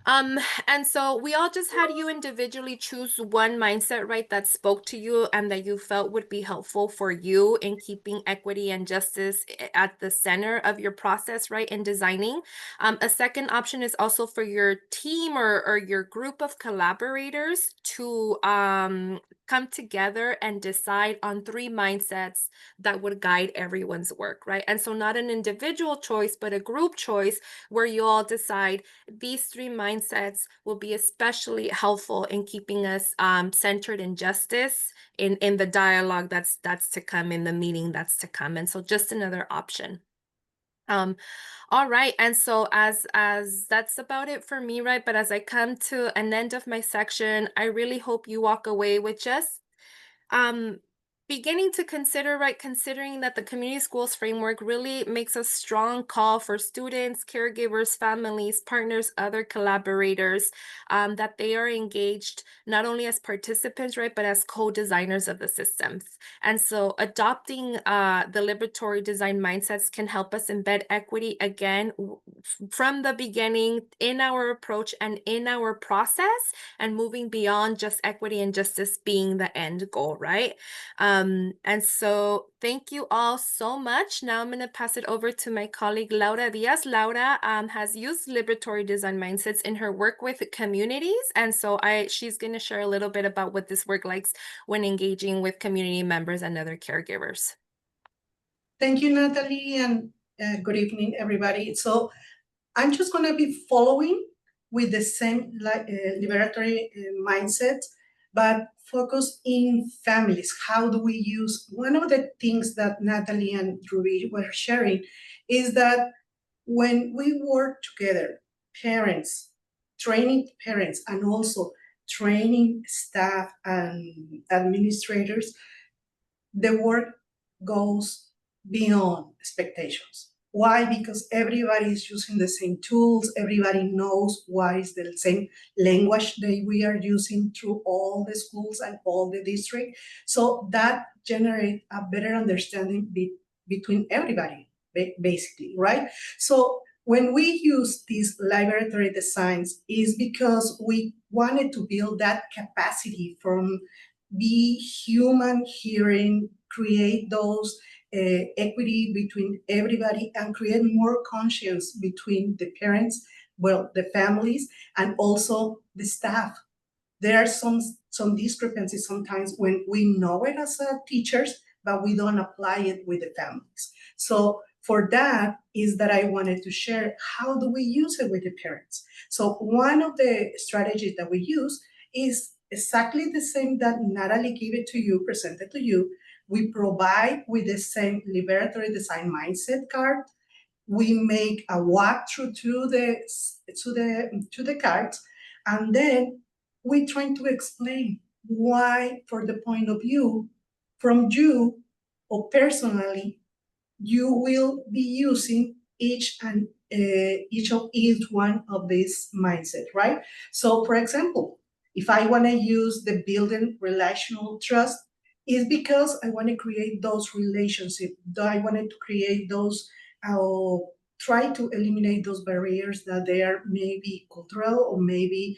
And so we all just had you individually choose one mindset, right, that spoke to you and that you felt would be helpful for you in keeping equity and justice at the center of your process, right, in designing. A second option is also for your team or your group of collaborators to come together and decide on 3 mindsets that would guide everyone's work, right? And so not an individual choice, but a group choice where you all decide these 3 mindsets will be especially helpful in keeping us centered in justice in the dialogue that's to come, in the meeting that's to come. And so just another option. All right, and so as that's about it for me, right? But as I come to an end of my section, I really hope you walk away with just beginning to consider, right, considering that the community schools framework really makes a strong call for students, caregivers, families, partners, other collaborators, that they are engaged not only as participants, right, but as co-designers of the systems. And so adopting the liberatory design mindsets can help us embed equity again from the beginning in our approach and in our process, and moving beyond just equity and justice being the end goal, right? And so thank you all so much. Now I'm going to pass it over to my colleague, Laura Diaz. Laura has used liberatory design mindsets in her work with communities. And so she's going to share a little bit about what this work likes when engaging with community members and other caregivers. Thank you, Natalie, and good evening, everybody. So I'm just going to be following with the same liberatory mindset, but focus in families. How do we use, one of the things that Natalie and Ruby were sharing is that when we work together, parents, training parents, and also training staff and administrators, the work goes beyond expectations. Why? Because everybody is using the same tools, everybody knows what is the same language that we are using through all the schools and all the district. So that generates a better understanding between everybody, basically, right? So when we use these liberatory designs is because we wanted to build that capacity from be human hearing, create those equity between everybody, and create more conscience between the parents, well, the families, and also the staff. There are some discrepancies sometimes when we know it as teachers, but we don't apply it with the families. So for that is that I wanted to share how do we use it with the parents. So one of the strategies that we use is exactly the same that Natalie gave it to you, presented to you. We provide with the same liberatory design mindset card. We make a walkthrough to the cards, and then we try to explain why, for the point of view from you or personally, you will be using each one of these mindset, right? So for example, if I want to use the building relational trust, is because I want to create those relationships. I wanted to create those, try to eliminate those barriers that they are maybe cultural or maybe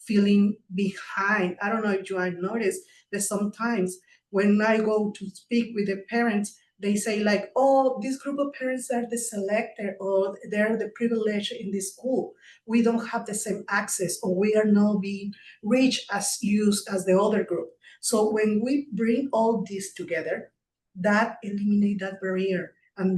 feeling behind. I don't know if you have noticed that sometimes when I go to speak with the parents, they say like, oh, this group of parents are the selected or they're the privileged in this school. We don't have the same access or we are not being reached as used as the other group. So when we bring all this together, that eliminate that barrier and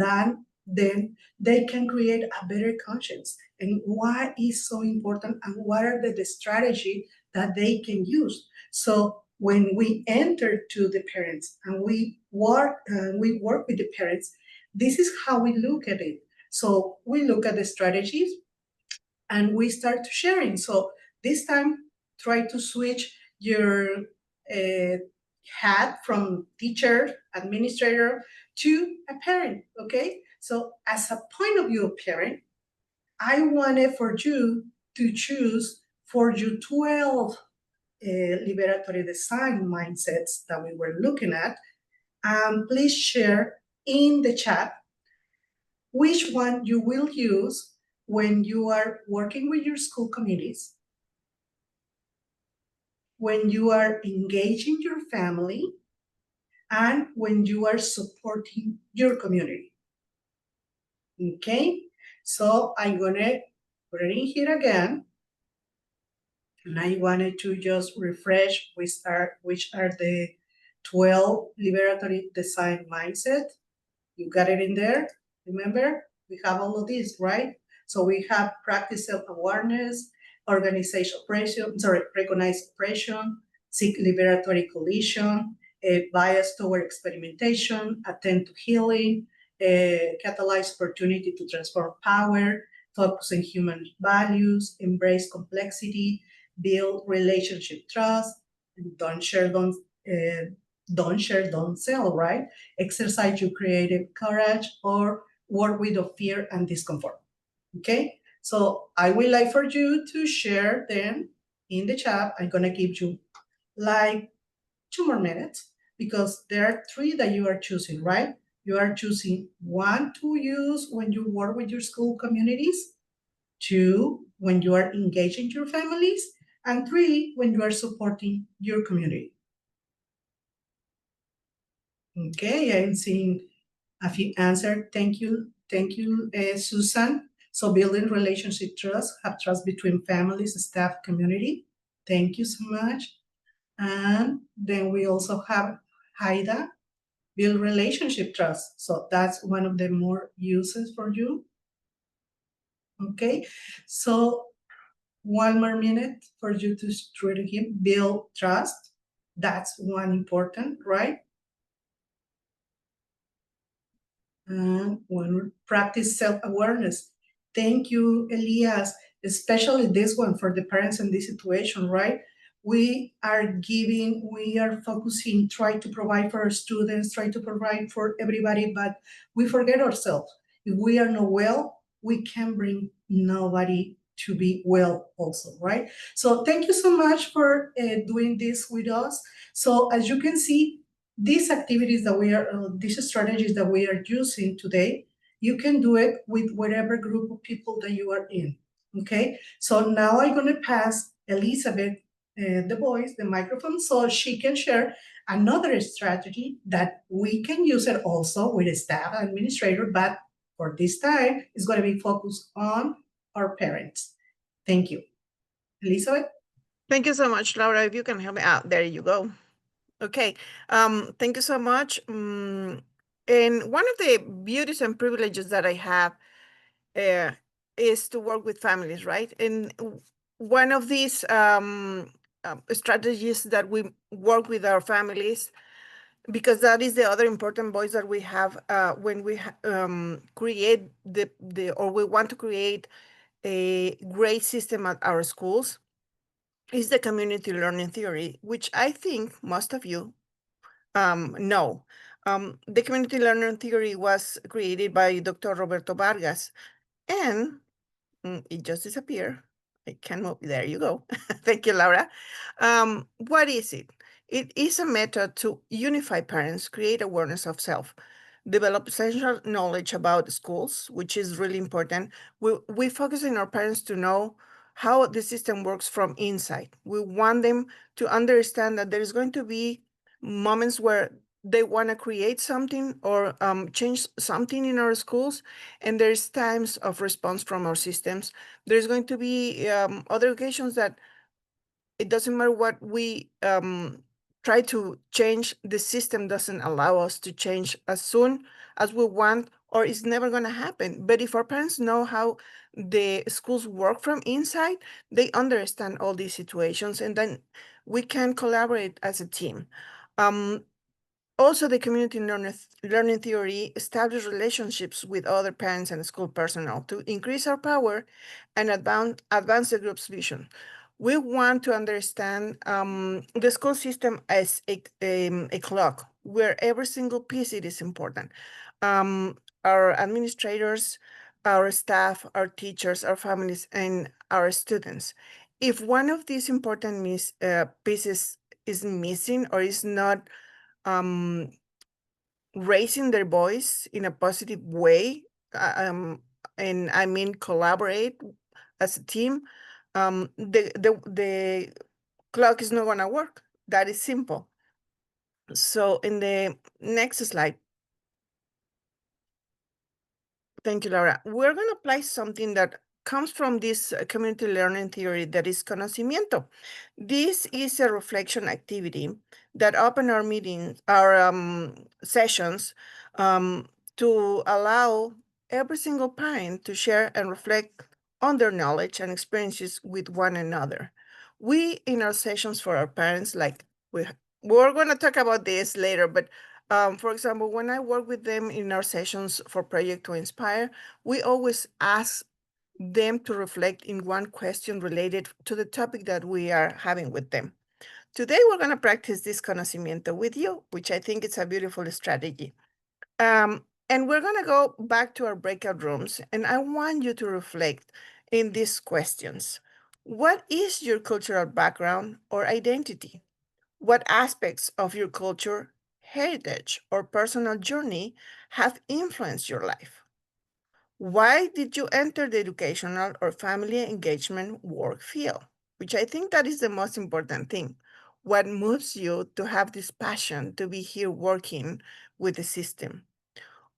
then they can create a better conscience and what is so important and what are the strategy that they can use. So when we enter to the parents and we work with the parents, this is how we look at it. So we look at the strategies and we start sharing. So this time, try to switch your hat from teacher, administrator to a parent, okay? So as a point of view of parent, I wanted for you to choose for your 12 liberatory design mindsets that we were looking at. Please share in the chat which one you will use when you are working with your school committees, when you are engaging your family, and when you are supporting your community. Okay, so I'm gonna put it in here again. And I wanted to just refresh which are the 12 liberatory design mindset. You got it in there? Remember, we have all of these, right? So we have practice self-awareness, recognize oppression, seek liberatory collision, bias toward experimentation, attend to healing, catalyze opportunity to transform power, focus on human values, embrace complexity, build relationship trust, don't share, don't sell, right? Exercise your creative courage or work with the fear and discomfort. Okay, so I would like for you to share them in the chat. I'm gonna give you like 2 more minutes because there are 3 that you are choosing, right? You are choosing 1 to use when you work with your school communities, 2 when you are engaging your families, and 3 when you are supporting your community. Okay, I'm seeing a few answers. Thank you, Susan. So building relationship trust, have trust between families, staff, community. Thank you so much. And then we also have Haida, build relationship trust. So that's one of the more uses for you. Okay, so 1 more minute for you to try to build trust. That's one important, right? And one, practice self-awareness. Thank you, Elias, especially this one for the parents in this situation, right? We are focusing, try to provide for our students, try to provide for everybody, but we forget ourselves. If we are not well, we can bring nobody to be well also, right? So thank you so much for doing this with us. So as you can see, these activities that these strategies that we are using today, you can do it with whatever group of people that you are in, okay? So now I'm gonna pass Elizabeth the microphone, so she can share another strategy that we can use it also with a staff administrator, but for this time, it's gonna be focused on our parents. Thank you. Elizabeth? Thank you so much, Laura. If you can help me out, there you go. Okay, thank you so much. And one of the beauties and privileges that I have is to work with families, right? And one of these strategies that we work with our families, because that is the other important voice that we have when we create or we want to create a great system at our schools, is the community learning theory, which I think most of you No. The community learning theory was created by Dr. Roberto Vargas, and it just disappeared. I can move. There you go. Thank you, Laura. What is it? It is a method to unify parents, create awareness of self, develop essential knowledge about schools, which is really important. We focus on our parents to know how the system works from inside. We want them to understand that there is going to be moments where they want to create something or change something in our schools, and there's times of response from our systems. There's going to be other occasions that it doesn't matter what we try to change, the system doesn't allow us to change as soon as we want, or it's never going to happen. But if our parents know how the schools work from inside, they understand all these situations, and then we can collaborate as a team. Also, the community learning theory establishes relationships with other parents and school personnel to increase our power and advance the group's vision. We want to understand the school system as a clock where every single piece it is important. Our administrators, our staff, our teachers, our families, and our students. If one of these important pieces is missing or is not um, raising their voice in a positive way, and I mean collaborate as a team, the clock is not gonna work. That is simple. So in the next slide, thank you, Laura. We're going to apply something that comes from this community learning theory, that is conocimiento. This is a reflection activity that open our meetings, our sessions, to allow every single parent to share and reflect on their knowledge and experiences with one another. We, in our sessions for our parents, like we're going to talk about this later, but for example, when I work with them in our sessions for Project to Inspire, we always ask them to reflect in one question related to the topic that we are having with them. Today, we're going to practice this conocimiento with you, which I think is a beautiful strategy. And we're going to go back to our breakout rooms, and I want you to reflect in these questions. What is your cultural background or identity? What aspects of your culture, heritage, or personal journey have influenced your life? Why did you enter the educational or family engagement work field? Which I think that is the most important thing. What moves you to have this passion to be here working with the system?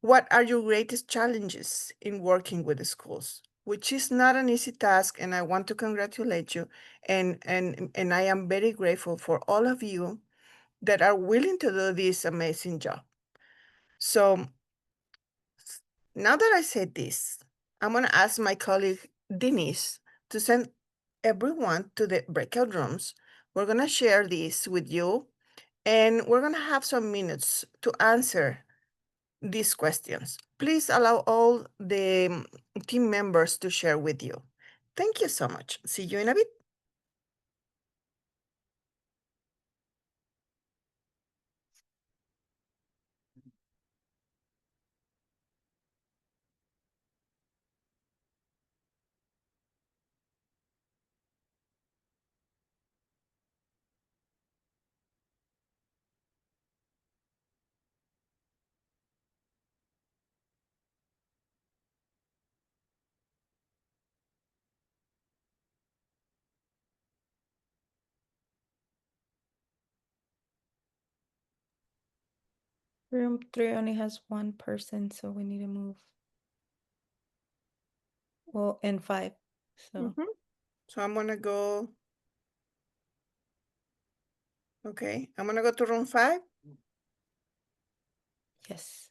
What are your greatest challenges in working with the schools? Which is not an easy task, and I want to congratulate you. And I am very grateful for all of you that are willing to do this amazing job. So now that I said this, I'm going to ask my colleague Denise to send everyone to the breakout rooms. We're going to share this with you, and we're going to have some minutes to answer these questions. Please allow all the team members to share with you. Thank you so much. See you in a bit. Room 3 only has one person, so we need to move. Well, and 5. So So I'm going to go. Okay, I'm going to go to room 5. yes.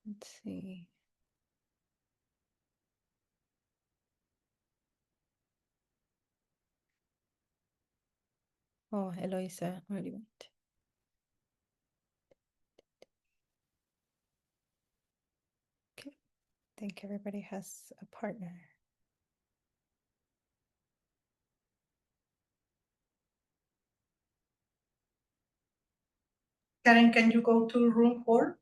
Let's see. Oh, Eloisa already went. Okay. I think everybody has a partner. Karen, can you go to room 4?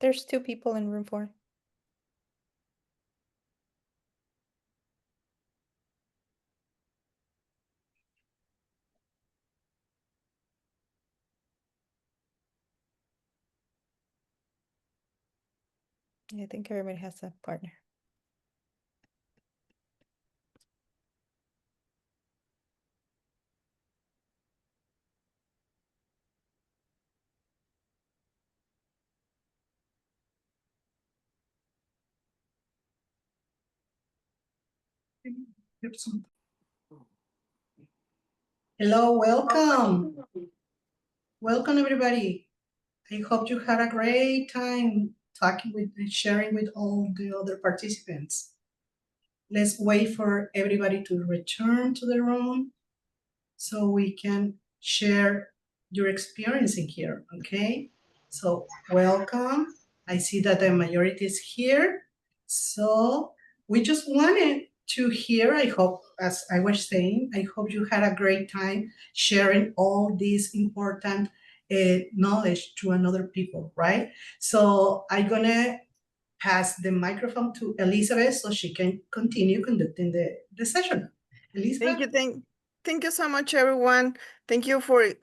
There's 2 people in room 4. I think everybody has a partner. Hello, welcome. Welcome, everybody. I hope you had a great time talking with and sharing with all the other participants. Let's wait for everybody to return to the room so we can share your experience in here, okay? So welcome. I see that the majority is here. So we just wanted to hear, I hope, as I was saying, I hope you had a great time sharing all this important knowledge to another people, right? So I'm gonna pass the microphone to Elizabeth so she can continue conducting the session. Elizabeth? Thank you so much, everyone. Thank you for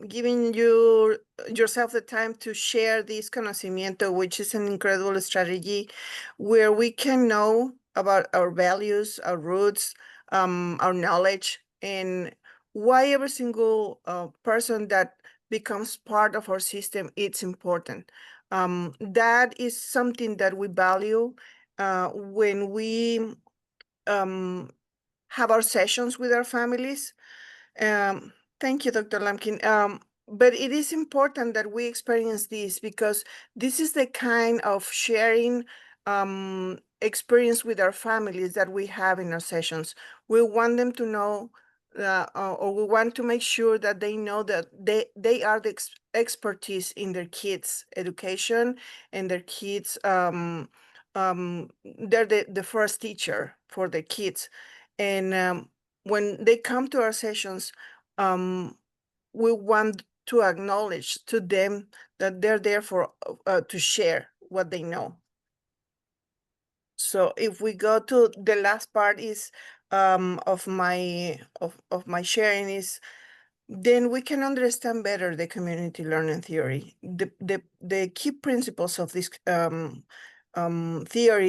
giving yourself the time to share this conocimiento, which is an incredible strategy where we can know about our values, our roots, our knowledge, and why every single person that becomes part of our system, it's important. That is something that we value when we have our sessions with our families. Thank you, Dr. Lampkin. But it is important that we experience this because this is the kind of sharing experience with our families that we have in our sessions. We want them to know or we want to make sure that they know that they are the expertise in their kids' education and their kids, they're the first teacher for the kids. And when they come to our sessions, we want to acknowledge to them that they're there for to share what they know. So if we go to the last part is of my sharing is, then we can understand better the community learning theory. The key principles of this theory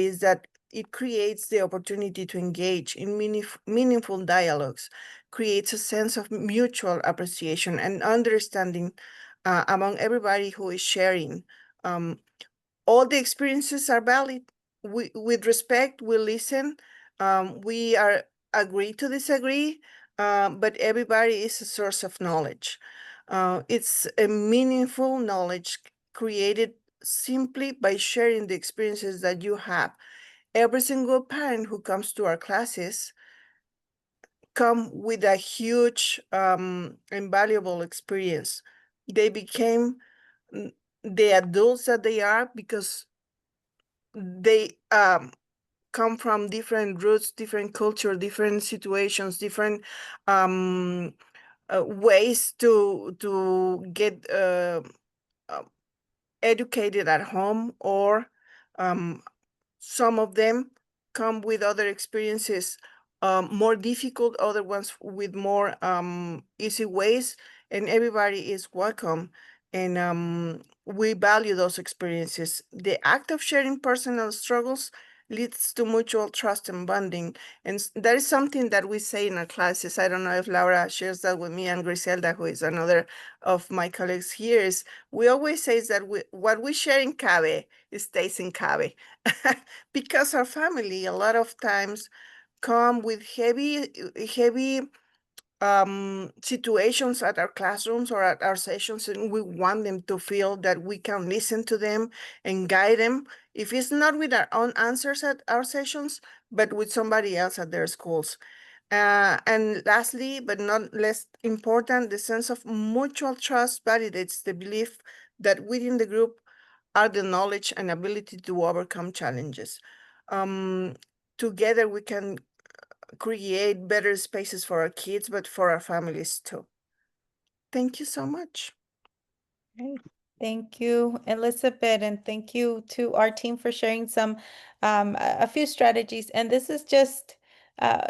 is that it creates the opportunity to engage in meaningful dialogues, creates a sense of mutual appreciation and understanding among everybody who is sharing. All the experiences are valid. With respect, we listen. We are agree to disagree, but everybody is a source of knowledge. It's a meaningful knowledge created simply by sharing the experiences that you have. Every single parent who comes to our classes come with a huge and valuable experience. They became the adults that they are because they come from different roots, different culture, different situations, different ways to get educated at home, or some of them come with other experiences, more difficult, other ones with more easy ways, and everybody is welcome. And we value those experiences. The act of sharing personal struggles leads to mutual trust and bonding. And that is something that we say in our classes. I don't know if Laura shares that with me, and Griselda, who is another of my colleagues here, is we always say that what we share in CABE stays in CABE. Because our family a lot of times come with heavy situations at our classrooms or at our sessions, and we want them to feel that we can listen to them and guide them, if it's not with our own answers at our sessions, but with somebody else at their schools. And lastly, but not less important, the sense of mutual trust validates the belief that within the group are the knowledge and ability to overcome challenges. Together we can create better spaces for our kids, but for our families too. Thank you so much. Great. Thank you, Elizabeth, and thank you to our team for sharing a few strategies. And this is just,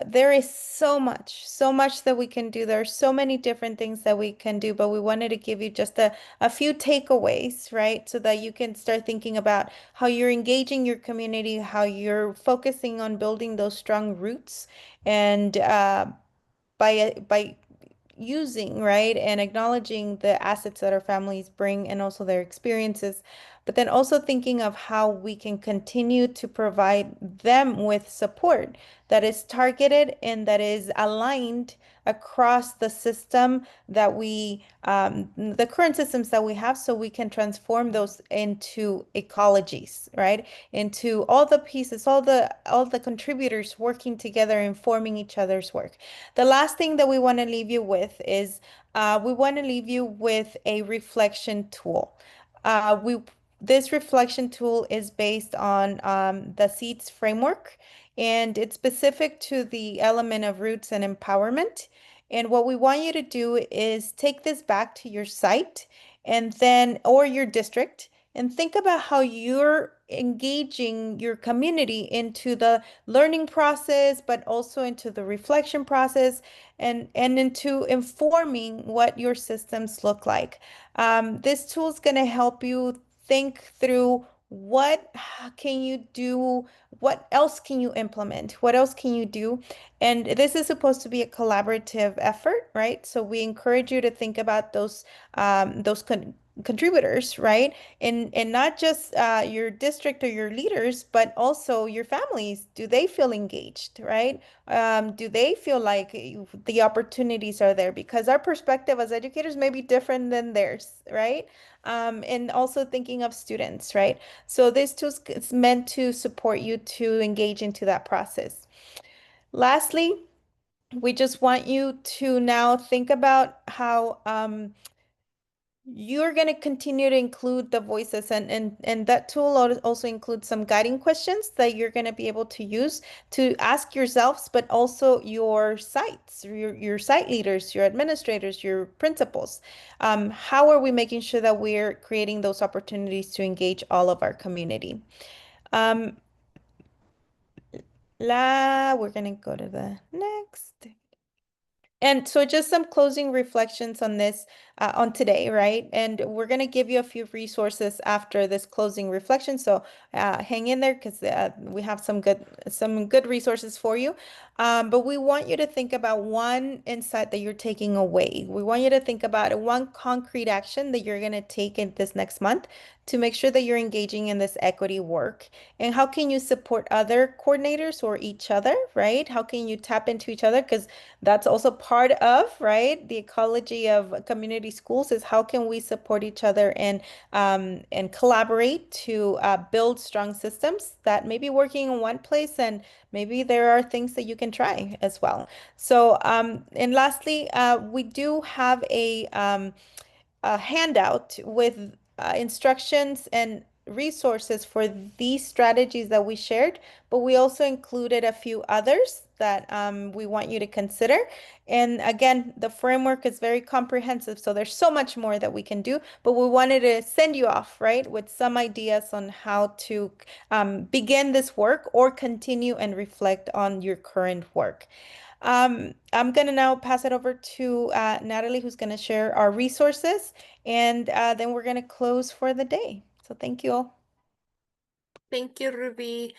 there is so much that we can do. There are so many different things that we can do, but we wanted to give you just a few takeaways, right? So that you can start thinking about how you're engaging your community, how you're focusing on building those strong roots, and by using, right, and acknowledging the assets that our families bring and also their experiences, but then also thinking of how we can continue to provide them with support that is targeted and that is aligned across the system that the current systems that we have, so we can transform those into ecologies, right? Into all the pieces, all the contributors working together, informing each other's work. The last thing that we want to leave you with is we want to leave you with a reflection tool. This reflection tool is based on the SEEDS framework, and it's specific to the element of roots and empowerment. And what we want you to do is take this back to your site and then, or your district, and think about how you're engaging your community into the learning process, but also into the reflection process, and into informing what your systems look like. This tool is going to help you think through what can you do, what else can you implement, what else can you do. And this is supposed to be a collaborative effort, right? So we encourage you to think about those contributors, right? And not just your district or your leaders, but also your families. Do they feel engaged, right? Do they feel like the opportunities are there? Because our perspective as educators may be different than theirs, right? And also thinking of students, right? So this tool is meant to support you to engage into that process. Lastly, we just want you to now think about how you're going to continue to include the voices, and that tool also includes some guiding questions that you're going to be able to use to ask yourselves, but also your sites, your site leaders, your administrators, your principals. How are we making sure that we're creating those opportunities to engage all of our community? Um, we're going to go to the next. And so just some closing reflections on this, on today, right? And we're going to give you a few resources after this closing reflection. So hang in there, because we have some good resources for you. But we want you to think about one insight that you're taking away. We want you to think about one concrete action that you're going to take in this next month to make sure that you're engaging in this equity work. And how can you support other coordinators or each other, right? How can you tap into each other? Because that's also part of, right, the ecology of community schools, is how can we support each other and collaborate to build strong systems that may be working in one place, and maybe there are things that you can try as well. So, and lastly, we do have a handout with instructions and resources for these strategies that we shared, but we also included a few others that we want you to consider. And again, the framework is very comprehensive, so there's so much more that we can do, but we wanted to send you off, right, with some ideas on how to begin this work or continue and reflect on your current work. I'm going to now pass it over to Natalie, who's going to share our resources, and then we're going to close for the day. So thank you all. Thank you, Ruby.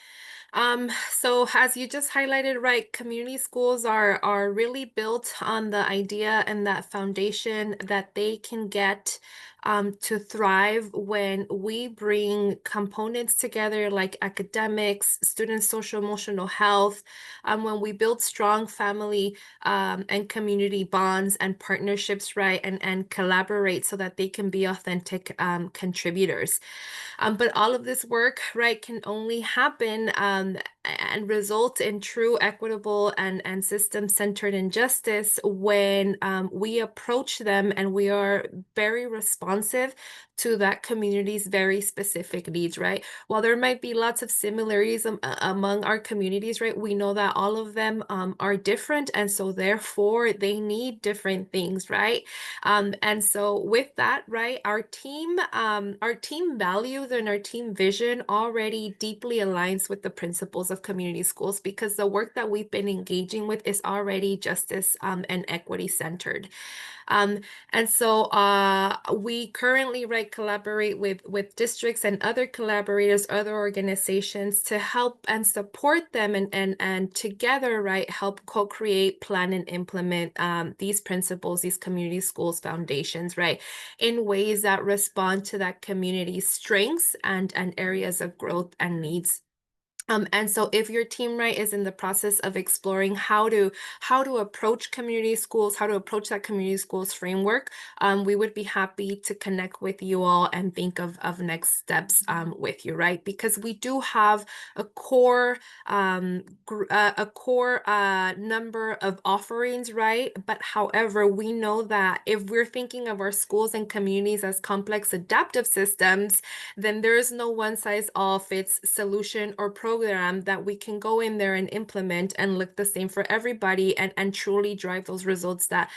So as you just highlighted, right, community schools are really built on the idea and that foundation that they can get to thrive when we bring components together like academics, student social emotional health, when we build strong family and community bonds and partnerships, right, and collaborate so that they can be authentic contributors. But all of this work, right, can only happen and result in true equitable and system-centered injustice when we approach them and we are very responsive to that community's very specific needs, right? While there might be lots of similarities among our communities, right, we know that all of them are different, and so therefore they need different things, right? And so with that, right, our team values and our team vision already deeply aligns with the principles of community schools, because the work that we've been engaging with is already justice and equity centered. And so we currently, right, collaborate with districts and other collaborators, other organizations to help and support them and together, right, help co-create, plan, and implement these principles, these community schools foundations, right, in ways that respond to that community's strengths and areas of growth and needs. And so if your team, right, is in the process of exploring how to approach community schools, how to approach that community schools framework, we would be happy to connect with you all and think of next steps with you, right? Because we do have a core number of offerings, right? But however, we know that if we're thinking of our schools and communities as complex adaptive systems, then there is no one size all fits solution or program that we can go in there and implement and look the same for everybody and truly drive those results that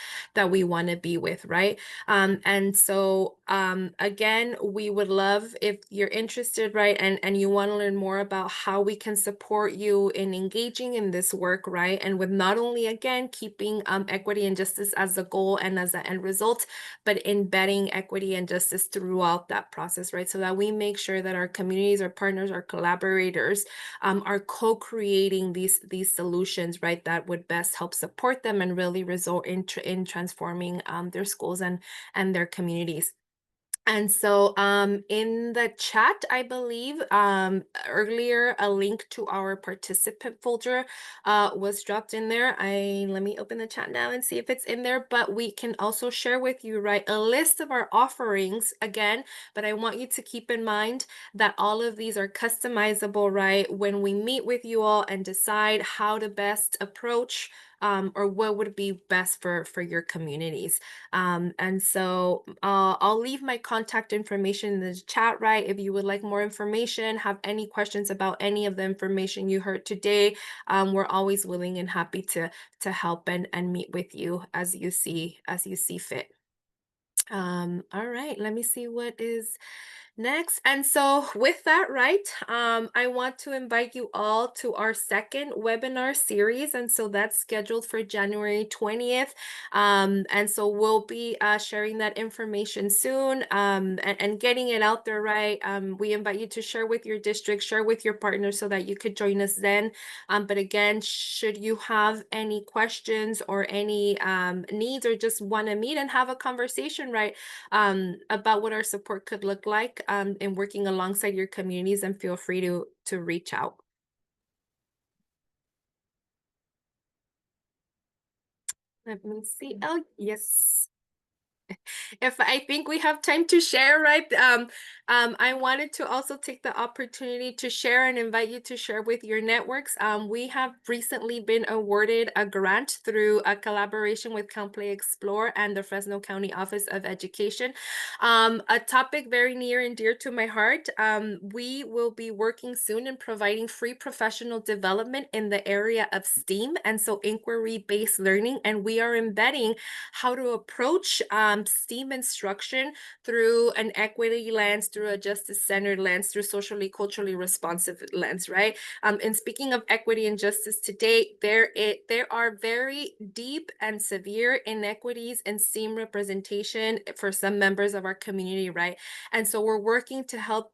we want to be with, right? And so again, we would love if you're interested, right, and you want to learn more about how we can support you in engaging in this work, right, and with not only, again, keeping equity and justice as the goal and as the end result, but embedding equity and justice throughout that process, right, so that we make sure that our communities, our partners, our collaborators are co-creating these solutions, right, that would best help support them and really result in transforming their schools and their communities. And so in the chat, I believe earlier, a link to our participant folder was dropped in there. Let me open the chat now and see if it's in there, but we can also share with you, right, a list of our offerings again, but I want you to keep in mind that all of these are customizable, right, when we meet with you all and decide how to best approach or what would be best for your communities. And so I'll leave my contact information in the chat, right? If you would like more information, have any questions about any of the information you heard today, we're always willing and happy to help and meet with you as you see fit. All right, let me see what is next. And so with that, right, I want to invite you all to our second webinar series. And so that's scheduled for January 20th. And so we'll be sharing that information soon and getting it out there, right? We invite you to share with your district, share with your partners so that you could join us then. But again, should you have any questions or any needs or just want to meet and have a conversation, right, about what our support could look like in working alongside your communities, and feel free to reach out. Let me see. Oh, yes. If I think we have time to share, right? I wanted to also take the opportunity to share and invite you to share with your networks. We have recently been awarded a grant through a collaboration with Count Play Explore and the Fresno County Office of Education. A topic very near and dear to my heart. We will be working soon in providing free professional development in the area of STEAM, and so inquiry-based learning, and we are embedding how to approach STEAM instruction through an equity lens, through a justice-centered lens, through socially, culturally responsive lens, right? And speaking of equity and justice today, there are very deep and severe inequities in STEAM representation for some members of our community, right? And so we're working to help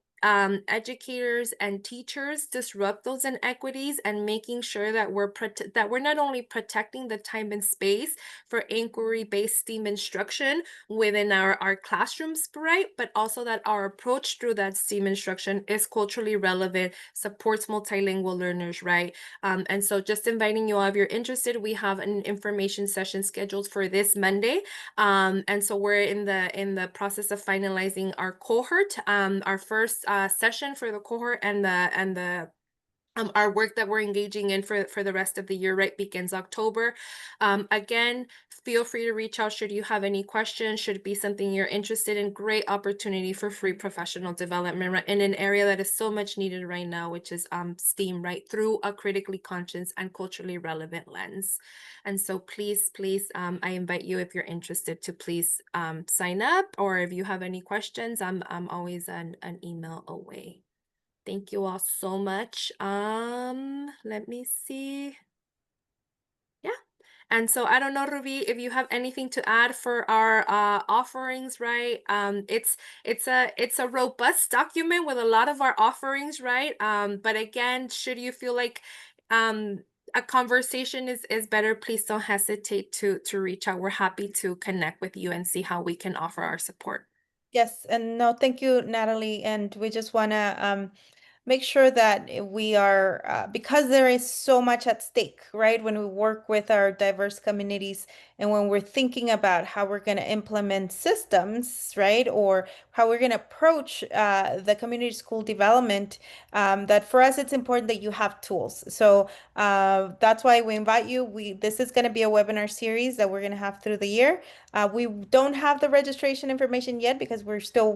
educators and teachers disrupt those inequities and making sure that we're not only protecting the time and space for inquiry-based STEAM instruction within our classrooms, right, but also that our approach through that STEAM instruction is culturally relevant, supports multilingual learners, right? And so just inviting you all, if you're interested, we have an information session scheduled for this Monday. And so we're in the process of finalizing our cohort, our first session for the cohort and the our work that we're engaging in for the rest of the year, right, begins October. Again, feel free to reach out should you have any questions, should it be something you're interested in. Great opportunity for free professional development, right, in an area that is so much needed right now, which is STEAM, right, through a critically conscious and culturally relevant lens. And so please, I invite you, if you're interested, to please sign up, or if you have any questions, I'm always an email away. Thank you all so much. Let me see. Yeah. And so I don't know, Ruby, if you have anything to add for our offerings, right? It's a robust document with a lot of our offerings, right? But again, should you feel like a conversation is better, please don't hesitate to reach out. We're happy to connect with you and see how we can offer our support. Yes, and no, thank you, Natalie. And we just want to make sure that we are, because there is so much at stake, right? When we work with our diverse communities and when we're thinking about how we're going to implement systems, right? Or how we're going to approach the community school development, that for us, it's important that you have tools. So that's why we invite you. This is going to be a webinar series that we're going to have through the year. We don't have the registration information yet because we're still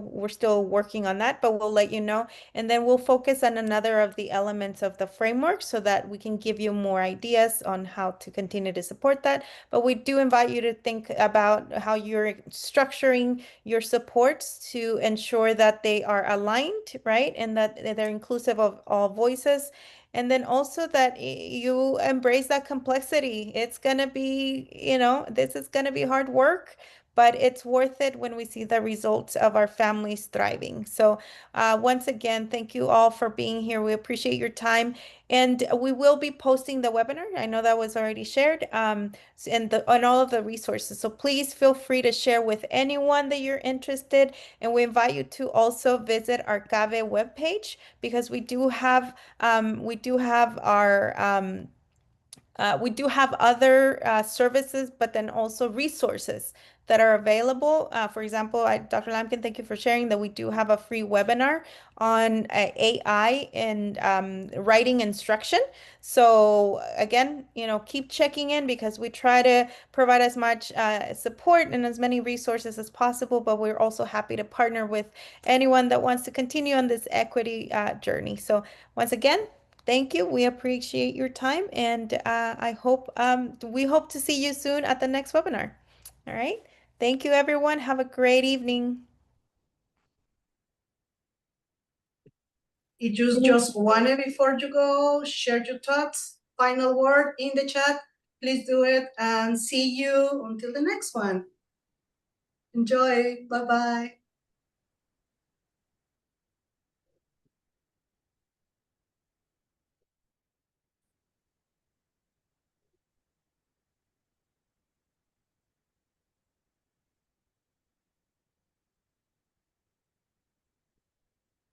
working on that, but we'll let you know. And then we'll focus on another of the elements of the framework so that we can give you more ideas on how to continue to support that. But we do invite you to think about how you're structuring your supports to ensure that they are aligned, right? And that they're inclusive of all voices. And then also that you embrace that complexity. It's gonna be, this is gonna be hard work, but it's worth it when we see the results of our families thriving. So once again, thank you all for being here. We appreciate your time. And we will be posting the webinar. I know that was already shared, and all of the resources. So please feel free to share with anyone that you're interested. And we invite you to also visit our CABE webpage because we do have we do have other services, but then also resources that are available. For example, Dr. Lampkin, thank you for sharing that we do have a free webinar on AI and writing instruction. So again, keep checking in because we try to provide as much support and as many resources as possible, but we're also happy to partner with anyone that wants to continue on this equity journey. So once again, thank you. We appreciate your time, and we hope to see you soon at the next webinar. All right. Thank you, everyone. Have a great evening. If you just wanted, before you go, share your thoughts, final word in the chat, please do it, and see you until the next one. Enjoy. Bye-bye.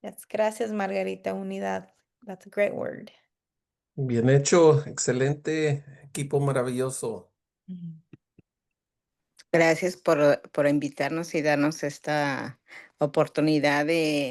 Yes, gracias, Margarita. Unidad. That's a great word. Bien hecho, excelente, equipo maravilloso. Gracias por invitarnos y darnos esta oportunidad de